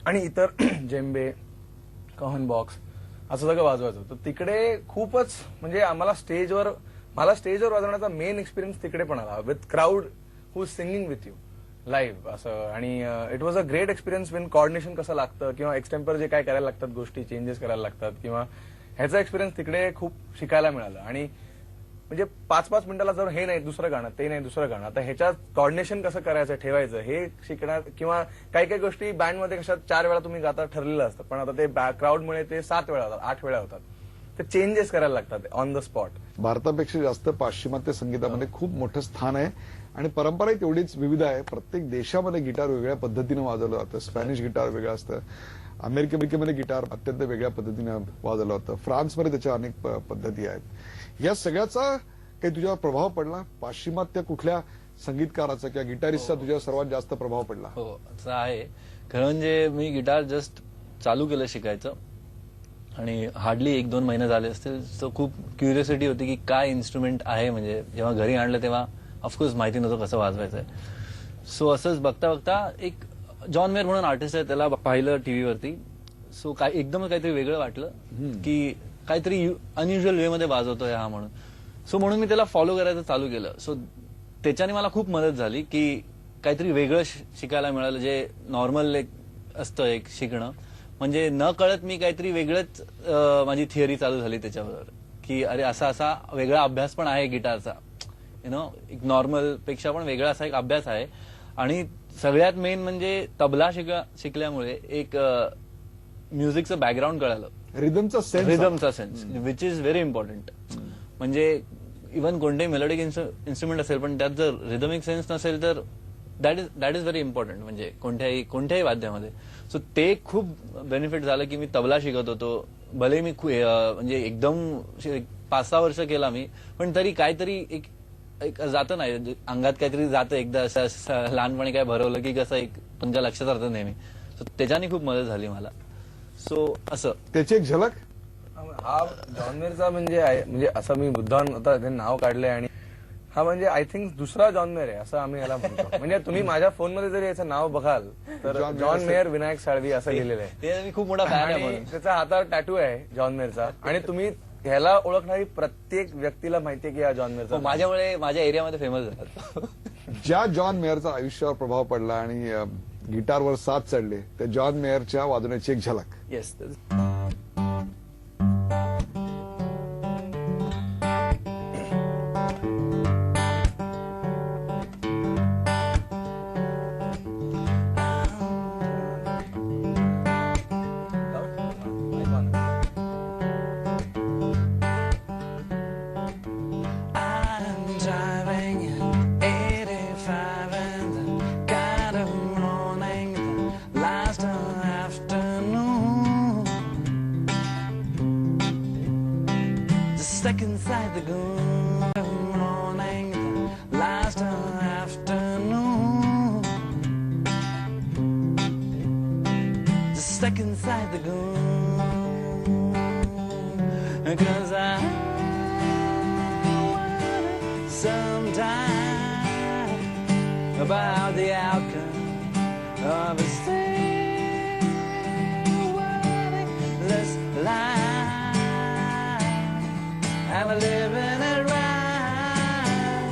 आणि इतर जेम्बे कहन बॉक्स असं सगळं वाजवायचं. तर तिकडे खूपच म्हणजे मला स्टेजवर वाजवण्याचा मेन एक्सपिरियन्स तिकडे पण आला with crowd who is singing with you live असं. आणि it was a great experience Wien coordination कसं लागतं किंवा एक्सटेम्पर जे काय करायला लागतात गोष्टी चेंजेस करायला लागतात किंवा ह्याचा एक्सपिरियन्स तिकडे खूप शिकायला मिळाला. आणि म्हणजे 5-5 मिनिटाला जर हे नाही दुसरं गाणं ते नाही दुसरं गाणं आता ह्याच्यात कॉर्डिनेशन कसं करायचं ठेवायचं हे शिकणार किंवा काही काही गोष्टी बँडमध्ये कशा 4 वेळा तुम्ही गाता ठरलेलं असतं पण आता ते क्राऊडमुळे ते 7 वेळा होतात 8 वेळा होतात. ते चेंजेस करायला लागतात ऑन द स्पॉट. भारतापेक्षा जास्त पाश्चिमात्य संगीतामध्ये खूप मोठं स्थान आहे आणि परंपराही तेवढीच विविध आहे. प्रत्येक देशामध्ये गिटार वेगळ्या पद्धतीनं वाजवलं जातं. स्पॅनिश गिटार वेगळं असतं. अमेरिकेमध्ये गिटार अत्यंत वेगळ्या पद्धतीनं वाजवलं होतं. फ्रान्समध्ये त्याच्या अनेक पद्धती आहेत. या सगळ्याचा काही तुझ्यावर प्रभाव पडला? पाश्चिमात्य कुठल्या संगीतकाराचा किंवा गिटारिस्टचा तुझ्यावर सर्वात जास्त प्रभाव पडला? हो असं आहे. खरं म्हणजे मी गिटार जस्ट चालू केलं शिकायचं आणि हार्डली 1-2 महिने झाले असतील. सो खूप क्युरियोसिटी होती की काय इन्स्ट्रुमेंट आहे. म्हणजे जेव्हा घरी आणलं तेव्हा ऑफकोर्स माहिती नव्हतं कसं वाजवायचं आहे. सो असंच बघता बघता एक जॉन मेयर म्हणून आर्टिस्ट आहे त्याला पाहिलं टीव्हीवरती. सो एकदमच काहीतरी वेगळं वाटलं की काहीतरी अनयुज्युअल वे मध्ये वाजवतोय हा म्हणून. सो म्हणून मी त्याला फॉलो करायचं चालू केलं. सो त्याच्याने मला खूप मदत झाली की काहीतरी वेगळं शिकायला मिळालं जे नॉर्मल एक असतं एक शिकणं. म्हणजे न कळत मी काहीतरी वेगळंच माझी थिअरी चालू झाली त्याच्याबरोबर की अरे असा वेगळा अभ्यास पण आहे गिटारचा. एक नॉर्मल पेक्षा पण वेगळा असा एक अभ्यास आहे. आणि सगळ्यात मेन म्हणजे तबला शिकल्यामुळे एक म्युझिकचं बॅकग्राऊंड कळालं. रिदमचा sense which is very important. म्हणजे इव्हन कोणतेही मेलोडिक इन्स्ट्रुमेंट असेल पण त्यात जर रिदमिक सेन्स नसेल तर दॅट इज व्हेरी इम्पॉर्टंट म्हणजे कोणत्याही वाद्यामध्ये. सो ते खूप बेनिफिट झालं की मी तबला शिकत होतो. भले मी म्हणजे एकदम 5-6 वर्ष केला मी पण तरी काहीतरी एक जातं नाही अंगात काहीतरी जातं एकदा असं लहानपणी काय भरवलं की कसं एक तुमच्या लक्षात राहतं नेहमी. सो त्याच्याने खूप मदत झाली मला. सो असं त्याची एक झलक हा जॉन मेयरचा म्हणजे असं मी मुद्दाम आता ते नाव काढलंय आणि हा म्हणजे आय थिंक दुसरा जॉन मेयर आहे असं आम्ही याला म्हणतो. म्हणजे तुम्ही माझ्या फोनमध्ये जरी याचं नाव बघाल तर जॉन मेयर विनायक साळवी असं लिहिलेलं आहे. ते मी खूप मोठा फॅन आहे म्हणून. त्याचा हातावर टॅटू आहे जॉन मेयरचा आणि तुम्ही ह्याला ओळखणारी प्रत्येक व्यक्तीला माहितीये की हा जॉन मेयरचा. माझ्यामुळे माझ्या एरियामध्ये फेमस झाला. ज्या जॉन मेयरचा आयुष्यावर प्रभाव पडला आणि गिटारवर साथ चढले त्या जॉन मेयरच्या वाजवण्याची एक झलक. Yes. Stuck inside the good morning, the last afternoon. Just stuck inside the good, 'cause I wonder sometime about the outcome of a still wordless life. I'm a living it right.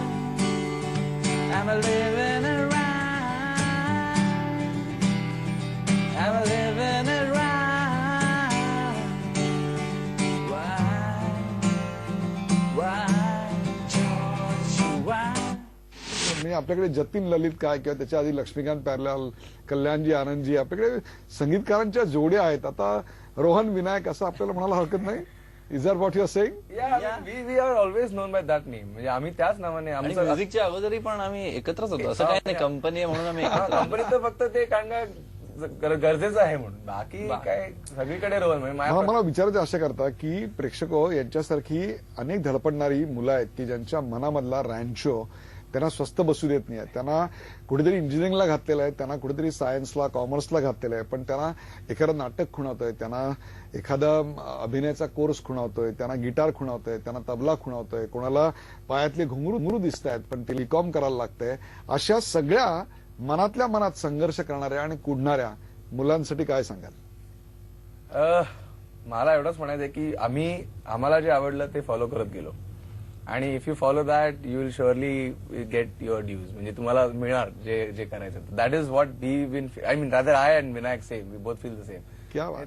I'm a living it right. I'm a living it right. Why, George, why? म्हणजे आपल्याकडे जतीन ललित काय किंवा त्याच्या आधी Laxmikant parallel, Kalyanji Anandji आपल्याकडे संगीतकारांच्या जोड्या आहेत. आता रोहन विनायक असं आपल्याला म्हणायला हरकत नाही. Is that what you are saying? We are always known by that name. म्हणजे आम्ही त्याच नावाने आणि आमचं म्युझिकच्या अगोदरी पण आम्ही एकत्रच होतो. असं काही नाही कंपनी आहे म्हणून आम्ही एकत्र कंपनी तर फक्त ते कारण का गरजेचं आहे म्हणून, बाकी काय सगळीकडे रोल. म्हणजे मला विचारायचं अशा करता की प्रेक्षको यांच्यासारखी अनेक धडपडणारी मुलं आहेत की ज्यांच्या मनामधला रॅन्चो त्यांना स्वस्त बसू देत नाही. त्यांना कुठेतरी इंजिनिअरिंगला घातलेलं आहे, त्यांना कुठेतरी सायन्सला कॉमर्सला घातलेलं आहे, पण त्यांना एखादं नाटक खुणावतोय, त्यांना एखादा अभिनयाचा कोर्स खुणावतोय, त्यांना गिटार खुणावतोय, त्यांना तबला खुणावतोय, कोणाला पायातले घुंगरू दिसत आहेत पण ते बीकॉम करायला लागतंय. अशा सगळ्या मनातल्या मनात संघर्ष करणाऱ्या आणि कुडणाऱ्या मुलांसाठी काय सांगाल? मला एवढंच म्हणायचं की आम्हाला जे आवडलं ते फॉलो करत गेलो आणि if you follow that you will surely get your dues. म्हणजे तुम्हाला मिळणार जे जे करायचं. That is what we win. I mean rather I and Vinayak same. We both feel the same. क्या बात.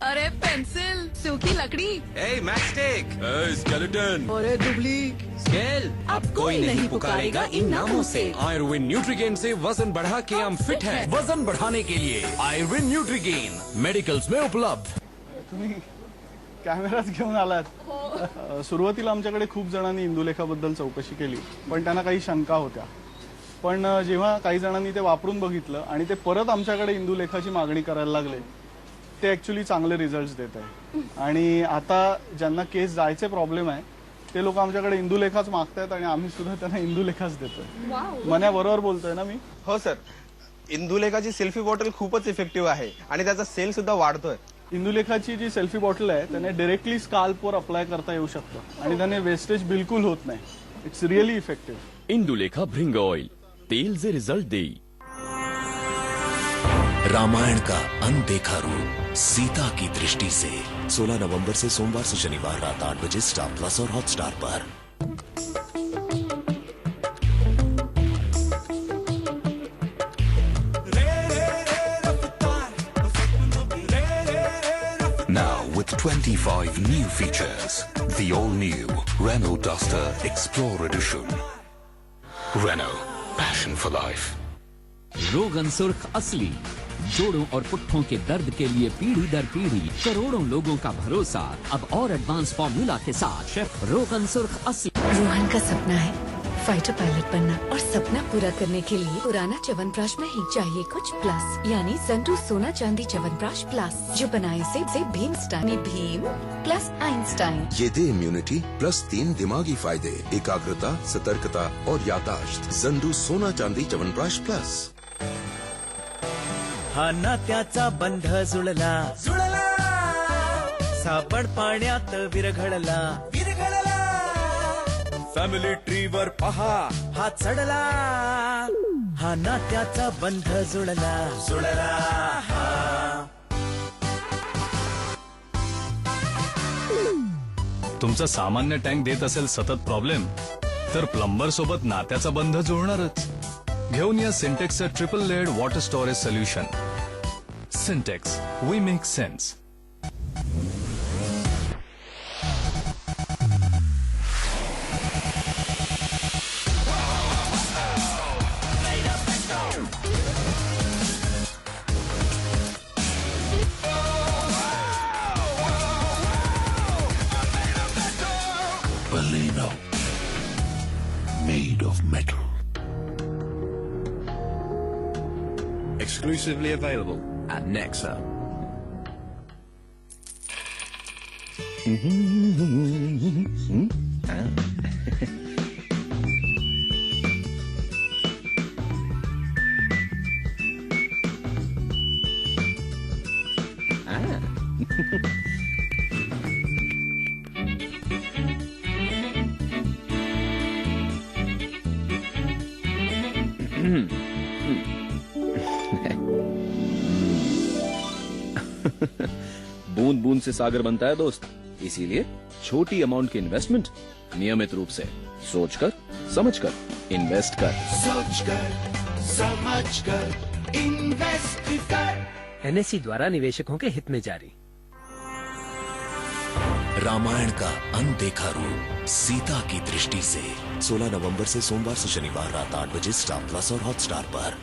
अरे पेंसिल, सूखी लकड़ी, मैचस्टिक, स्केलेटन, अरे दुबली स्केल. अब कोई नहीं पुकारेगा इन नामों से. आयुर्वेद न्यूट्रीगेन से वजन बढ़ा के हम फिट हैं. वजन बढ़ाने के लिए आयुर्वेद न्यूट्रीगेन मेडिकल्स में उपलब्ध. तुम्ही कॅमेराच घेऊन आलात. सुरुवातीला आमच्याकडे खूप जणांनी इंदुलेखाबद्दल चौकशी केली पण त्यांना काही शंका होत्या. पण जेव्हा काही जणांनी ते वापरून बघितलं आणि ते परत आमच्याकडे इंदुलेखाची मागणी करायला लागले ते ऍक्च्युली चांगले रिझल्ट देत आहे. आणि आता ज्यांना केस जायचे प्रॉब्लेम आहे ते लोक आमच्याकडे इंदुलेखाच मागतायत आणि आम्ही सुद्धा त्यांना इंदुलेखाच देतोय. मन्या बरोबर बोलतोय ना मी? हो सर, इंदुलेखाची सेल्फी बॉटल खूपच इफेक्टिव्ह आहे आणि त्याचा सेल सुद्धा वाढतोय. इंदुलेखाची जी सेल्फी बॉटल आहे त्याने डायरेक्टली स्काल्पवर अप्लाय करता येऊ शकतं आणि त्याने वेस्टेज बिलकुल होत नाही. It's really effective. इंदुलेखा भृंग ऑयल, तेल से रिजल्ट दे. रामायण का अनदेखा रूप सीता की दृष्टि से 16 नवंबर से सोमवार से शनिवार रात 8 बजे स्टार प्लस और Hotstar per. Now with 25 new features, the all-new Renault Duster Explorer Edition. Renault, passion for life. रोगन सुर्ख असली, जोड़ों और पुट्ठों के दर्द के लिए पीढ़ी दर पीढ़ी करोड़ों लोगों का भरोसा, अब और एडवांस फॉर्मूला के साथ शेफ रोगन सुर्ख असली. रोहन का सपना है फाइटर पायलट बनना और सपना पूरा करने के लिए पुराना च्यवनप्राश में ही चाहिए कुछ प्लस, यानी संतू सोना चांदी च्यवनप्राश प्लस जो बनाए से भीमस्टाइन भीम प्लस आइंस्टाइन. ये दे इम्यूनिटी प्लस 3 दिमागी फायदे, एकाग्रता, सतर्कता और यादाश्त. संधू सोना चांदी च्यवनप्राश प्लस. हा नात्याचा बंध जुळला जुळला, सापड पाण्यात विरघळला विरघळला, फॅमिली ट्रीवर पहा हा चढला, हा नात्याचा बंध जुळला जुळला. तुमचा सामान्य टँक देत असेल सतत प्रॉब्लेम तर प्लंबर सोबत नात्याचा बंध जुळणारच. घेऊन या सिंटेक्सचं triple layered water storage solution. Sintex, we make sense. Baleno, made of metal. Exclusively available at Nexa. बूंद बूंद से सागर बनता है दोस्त, इसीलिए छोटी अमाउंट की इन्वेस्टमेंट नियमित रूप से सोचकर समझकर इन्वेस्ट कर. सोचकर समझकर इन्वेस्ट कर. एनएससी द्वारा निवेशकों के हित में जारी. रामायण का अनदेखा रूप सीता की दृष्टि से 16 नवंबर से सोमवार से शनिवार रात 8 बजे स्टार प्लस और हॉटस्टार पर।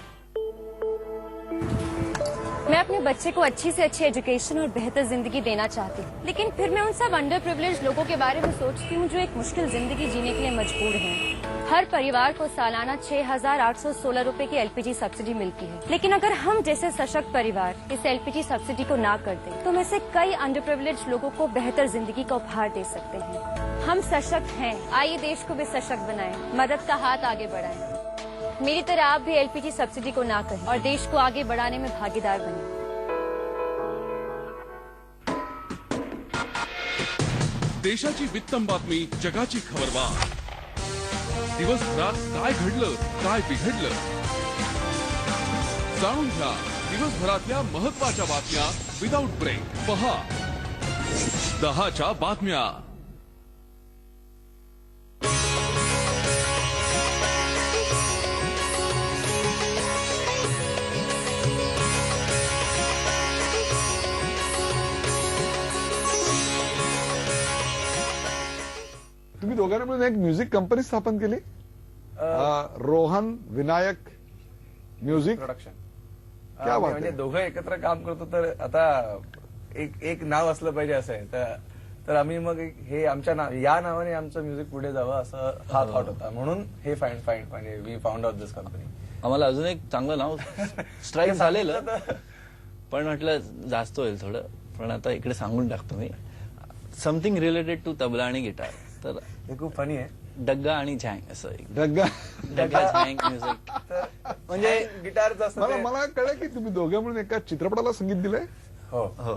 मैं अपने बच्चे को अच्छी से अच्छी एजुकेशन और बेहतर जिंदगी देना चाहती हूँ, लेकिन फिर मैं उन सब अंडर प्रिविलेज लोगों के बारे में सोचती हूँ जो एक मुश्किल जिंदगी जीने के लिए मजबूर हैं। हर परिवार को सालाना 6,816 रुपए की एलपीजी सब्सिडी मिलती है, लेकिन अगर हम जैसे सशक्त परिवार इस एलपीजी सब्सिडी को ना कर दें तो हम ऐसे कई अंडर प्रिविलेज लोगों को बेहतर जिंदगी का उपहार दे सकते हैं। हम सशक्त हैं, आइए देश को भी सशक्त बनाएं, मदद का हाथ आगे बढ़ाएं। मेरी तरह आप भी एलपीजी सब्सिडी को ना करें और देश को आगे बढ़ाने में भागीदार बनें। देशाची वित्तम बातमी, जगाची खबरवार, दिवसभरात काय घडलं, काय बिघडलं, जाणून घ्या दिवसभरातल्या महत्त्वाच्या बातम्या विदाउट ब्रेक. पहा 10च्या बातम्या. तुम्ही दोघांनी मिळून एक म्युझिक कंपनी स्थापन केली, रोहन विनायक म्युझिक प्रोडक्शन. क्या बात म्हणजे आहे. दोघं एकत्र काम करतो तर आता एक नाव असलं पाहिजे असं आहे. तर आम्ही मग हे आमच्या या नावाने आमचं म्युझिक पुढे जावं असं हा थॉट होता, म्हणून हे म्हणजे we found out this company. आम्हाला अजून एक चांगलं नाव स्ट्राईक झालेलं, पण म्हटलं जास्त होईल थोडं, पण आता इकडे सांगून टाकतो मी. समथिंग रिलेटेड टू तबला आणि गिटार. तर हे खूप फनी आहे. डग्गा आणि झँग असं डग्गा झँग म्युझिक म्हणजे गिटारचं असतं. मला कळलं की तुम्ही दोघे म्हणून एका चित्रपटाला संगीत दिलंय. हो हो.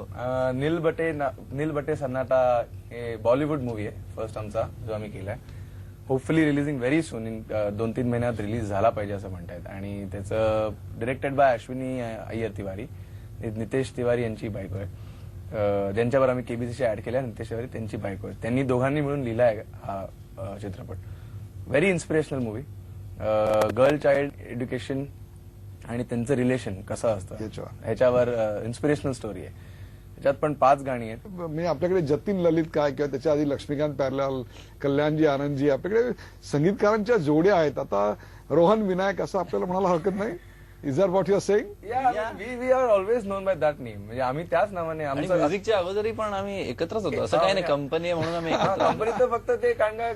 नील बटे सन्नाटा हे बॉलिवूड मूवी आहे फर्स्ट आमचा जो आम्ही केलाय. Hopefully releasing very soon, in 2-3 महिन्यात रिलीज झाला पाहिजे असं म्हणतायत. आणि त्याचं डिरेक्टेड बाय अश्विनी अय्यर तिवारी, नितेश तिवारी यांची बायको आहे, ज्यांच्यावर आम्ही केबीसीशी ऍड केल्या. नितेश तिवारी त्यांची बायको आहे. त्यांनी दोघांनी मिळून लिहिलाय हा चित्रपट. Very inspirational movie. Girl child education आणि त्यांचं रिलेशन कसं असतं ह्याच्यावर इन्स्पिरेशनल स्टोरी आहे. त्याच्यात पण 5 गाणी आहेत. म्हणजे आपल्याकडे जतीन ललित काय किंवा त्याच्या आधी लक्ष्मीकांत प्यारलाल, कल्याणजी आनंदजी, आपल्याकडे संगीतकारांच्या जोड्या आहेत. आता रोहन विनायक असं आपल्याला म्हणायला हरकत नाही. Is that what you are saying? We are always known by that name. म्हणजे आम्ही त्याच नावाने आमचं म्युझिकच्या अगोदरी पण आम्ही एकत्रच होतो, असं काही नाही कंपनी आहे म्हणून आम्ही कंपनी तर फक्त ते कारण का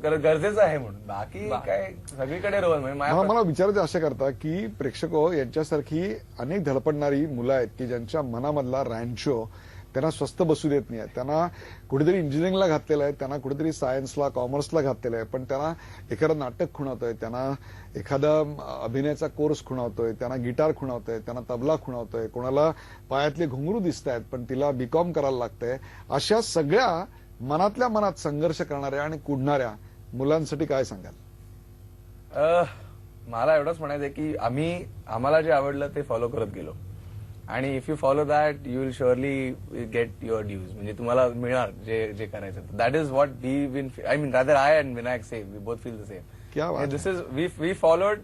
गरजेचं आहे म्हणून, बाकी काय सगळीकडे रोहन. मला विचारायचं अशा करता की प्रेक्षको यांच्यासारखी अनेक धडपडणारी मुलं आहेत की ज्यांच्या मनामधला रॅन्चो त्यांना स्वस्थ बसू देत नाही. त्यांना कुठेतरी इंजिनिअरिंगला घातलेलं आहे, त्यांना कुठेतरी सायन्सला कॉमर्सला घातलेलं आहे, पण त्यांना एखादं नाटक खुणावतोय, त्यांना एखादा अभिनयाचा कोर्स खुणावतोय, त्यांना गिटार खुणावतोय, त्यांना तबला खुणावतोय, कोणाला पायातले घुंगरू दिसत आहेत पण तिला बीकॉम करायला लागतंय. अशा सगळ्या मनातल्या मनात संघर्ष करणाऱ्या आणि कुडणाऱ्या मुलांसाठी काय सांगाल? मला एवढंच म्हणायचंय की आम्हाला जे आवडलं ते फॉलो करत गेलो, आणि if you follow that you will surely get your dues. म्हणजे तुम्हाला मिळणार जे करायचं. That is what I mean rather I and Vinayak same, we both feel the same. This is we followed.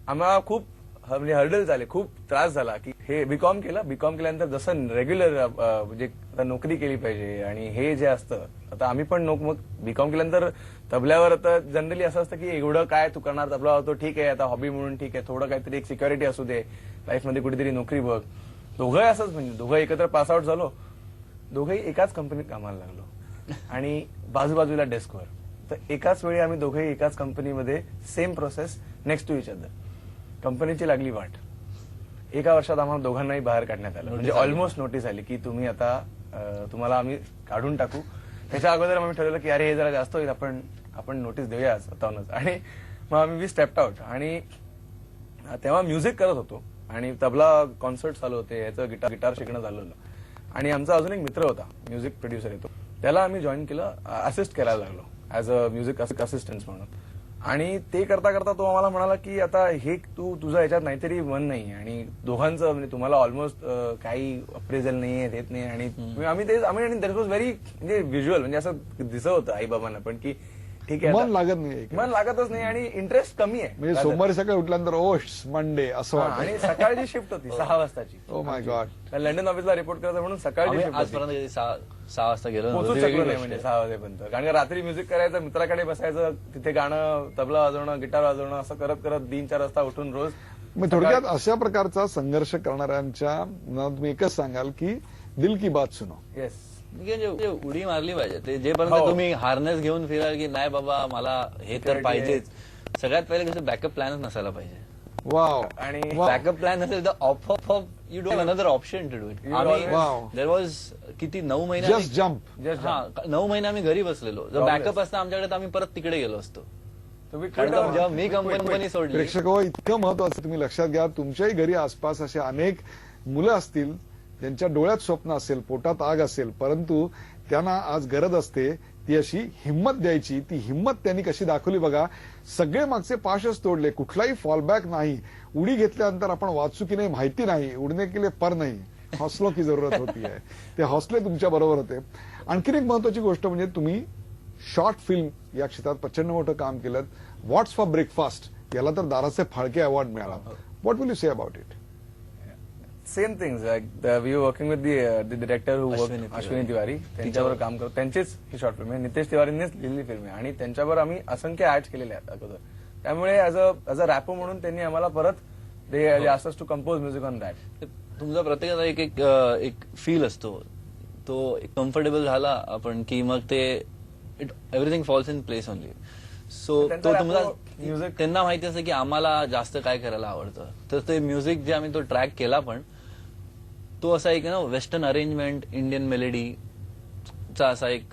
आम्हाला खूप म्हणजे हर्डल झाले, खूप त्रास झाला की हे बीकॉम केल्यानंतर जसं रेग्युलर म्हणजे नोकरी केली पाहिजे. आणि हे जे असतं आता आम्ही पण मग बीकॉम केल्यानंतर तबल्यावर आता जनरली असं असतं की एवढं काय तू करणार, तबला होतो ठीक आहे, आता हॉबी म्हणून ठीक आहे, थोडं काहीतरी एक सिक्युरिटी असू दे लाईफमध्ये, कुठेतरी नोकरी बघ. दोघंही असंच, म्हणजे दोघं एकत्र पासआउट झालो, दोघंही एकाच कंपनीत कामाला लागलो आणि बाजूबाजूला डेस्कवर. तर एकाच वेळी आम्ही दोघंही एकाच कंपनीमध्ये same process next to each other. कंपनीची लागली वाट. 1 वर्षात आम्हाला दोघांनाही बाहेर काढण्यात आलं. म्हणजे ऑलमोस्ट नोटीस आली की तुम्ही आता तुम्हाला आम्ही काढून टाकू. त्याच्या अगोदर आम्ही ठरवलं की अरे हे जरा जास्त होईल, आपण नोटीस देऊया स्वतःहूनच. आणि मग आम्ही स्टेप्ड आउट. आणि तेव्हा म्युझिक करत होतो आणि तबला कॉन्सर्ट चालू होते, याचं गिटार शिकणं झालं. आणि आमचा अजून एक मित्र होता, म्युझिक प्रोड्युसर येतो, त्याला आम्ही जॉईन केलं, असिस्ट करायला लागलो ऍज अ म्युझिक असिस्टंट म्हणून. आणि ते करता करता तो आम्हाला म्हणाला की आता हे तुझं याच्यात नाहीतरी मन नाही, आणि दोघांचं म्हणजे तुम्हाला ऑलमोस्ट काही अप्रेझल नाहीये, देत नाही. आणि आम्ही दॅट वॉज व्हेरी म्हणजे व्हिज्युअल, म्हणजे असं दिसत होतं आई बाबांना पण की ठीक आहे मन लागत नाही, मन लागतच नाही आणि इंटरेस्ट कमी आहे. म्हणजे सोमवारी सकाळी उठल्यानंतर ओट्स मंडे असं वाटतं. आणि सकाळची शिफ्ट होती 6 वाजताची. Oh my God. लंडन ऑफिसला रिपोर्ट करायचं म्हणून सकाळची शिफ्ट आजपर्यंत 6 वाजता गेलो पोहोचू शकलो नाही म्हणजे 6 वाजेपर्यंत. कारण रात्री म्युझिक करायचं, मित्राकडे बसायचं, तिथे गाणं, तबला वाजवणं, गिटार वाजवणं, असं करत करत 3-4 वाजता उठून रोज. मग थोडक्यात अशा प्रकारचा संघर्ष करणाऱ्यांच्या तुम्ही एकच सांगाल की दिल की बात सुनो. येस, म्हणजे उडी मारली पाहिजे. ते जेपर्यंत तुम्ही हार्नेस घेऊन फिराल की नाही बाबा मला हे तर पाहिजेच, सगळ्यात पहिले कसं बॅकअप प्लॅनच नसायला पाहिजे. वाव. आणि बॅकअप प्लॅन असेल तर off you do another option to do it. There was किती 9 महिने जस्ट जम्प. 9 महिने आम्ही घरी बसलेलो. जर बॅकअप असता आमच्याकडे तर आम्ही परत तिकडे गेलो असतो. जेव्हा मी कंपनी सोडली. प्रेक्षक हो, इतकं महत्वाचं तुम्ही लक्षात घ्या. तुमच्याही घरी आसपास असे अनेक मुलं असतील ज्यांच्या डोळ्यात स्वप्न असेल, पोटात आग असेल, परंतु त्यांना आज गरज असते ती अशी हिंमत द्यायची. ती हिंमत त्यांनी कशी दाखवली बघा. सगळे मागचे पाशच तोडले, कुठलाही फॉलबॅक नाही. उडी घेतल्यानंतर आपण वाचू की नाही माहिती नाही, उडणे के लिए पर नाही, हौसलों की जरूरत होती है. ते हौसले तुमच्या बरोबर होते. आणखीन एक महत्वाची गोष्ट म्हणजे तुम्ही शॉर्ट फिल्म या क्षेत्रात प्रचंड मोठं काम केलं. व्हॉट्स फॉर ब्रेकफास्ट याला तर दाराचे फाळके अवॉर्ड मिळाला. What will you say about it? Same things we were working with the director who work Ashwini Tiwari. त्यांच्यावर काम करतो. त्यांचीच ही शॉर्ट फिल्म आहे. नितेश तिवारींनीच लिहिलेली फिल्म आहे आणि त्यांच्यावर आम्ही असंख्य ऍड्स केलेल्या आहेत अगोदर. त्यामुळे ऍज अ रॅपर म्हणून त्यांनी आम्हाला परत they asked us to compose music on that. तुमचा प्रत्येकाचा एक फील असतो, तो कम्फर्टेबल झाला आपण की मग ते everything falls in place only. So तो तुमचा म्युझिक त्यांना माहिती असतं की आम्हाला जास्त काय करायला आवडतं. तर ते म्युझिक जे आम्ही तो ट्रॅक केला पण तो असा एक ना वेस्टर्न अरेंजमेंट इंडियन मेलेडीचा असा एक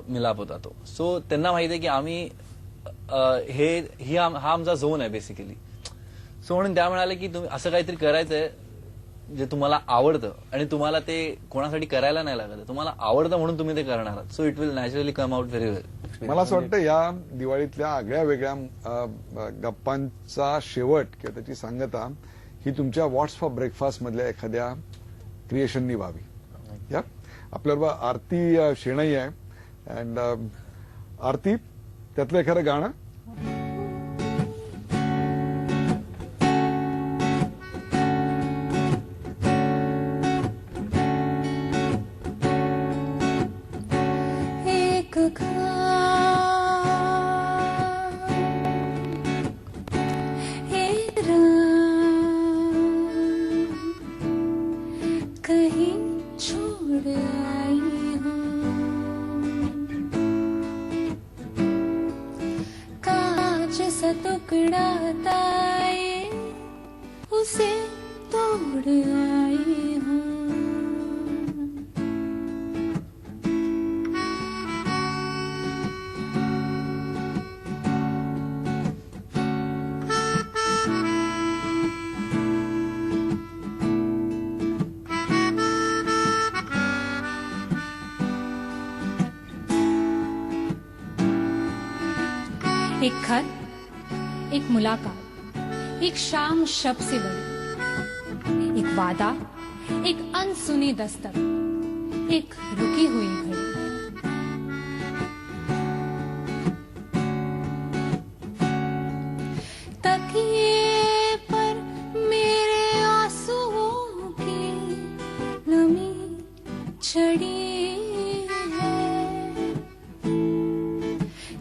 मिलाप होता तो. सो त्यांना माहिती आहे की आम्ही हा आमचा झोन आहे बेसिकली. सो म्हणून त्या म्हणाले की तुम्ही असं काहीतरी करायचंय जे तुम्हाला आवडतं आणि तुम्हाला ते कोणासाठी करायला नाही लागत, तुम्हाला आवडतं म्हणून तुम्ही ते करणार आहात. So it will naturally come out very well. मला असं वाटतं या दिवाळीतल्या आगळ्या वेगळ्या गप्पांचा शेवट किंवा त्याची सांगता ही तुमच्या व्हॉट्स फॉर ब्रेकफास्ट मधल्या एखाद्या क्रिएशननी व्हावी. या आपल्याबरोबर आरती शेणई आहे. अँड आरती, त्यातलं एखादं गाणं. एक खत, एक मुलाकात, एक शाम शब से बड़ी, एक वादा, एक अनसुनी दस्तक, एक रुकी हुई घड़ी. तकिए पर मेरे आंसुओं की नमी चढ़ी है.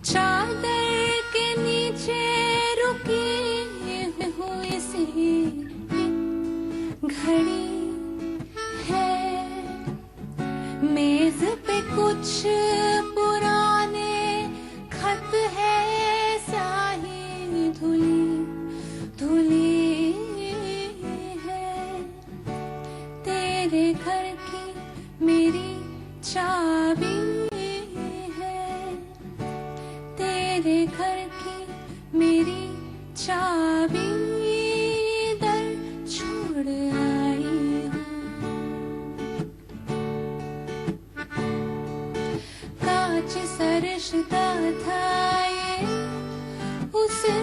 चादर घड़ी है. मेज पे कुछ पुराने खत है, स्याही धुली धुली है. तेरे घर की मेरी चाबी है, तेरे घर की मेरी चाबी रिश्ता था ये, उसे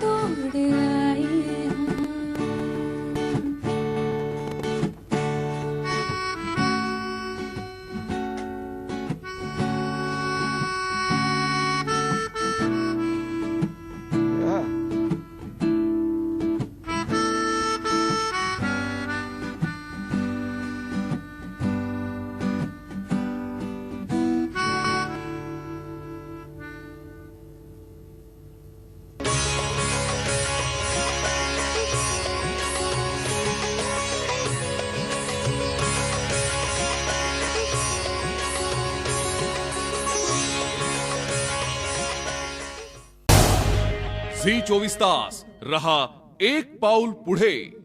तोड़ आई हूँ. झी 24 तास रहा एक पाऊल पुढे.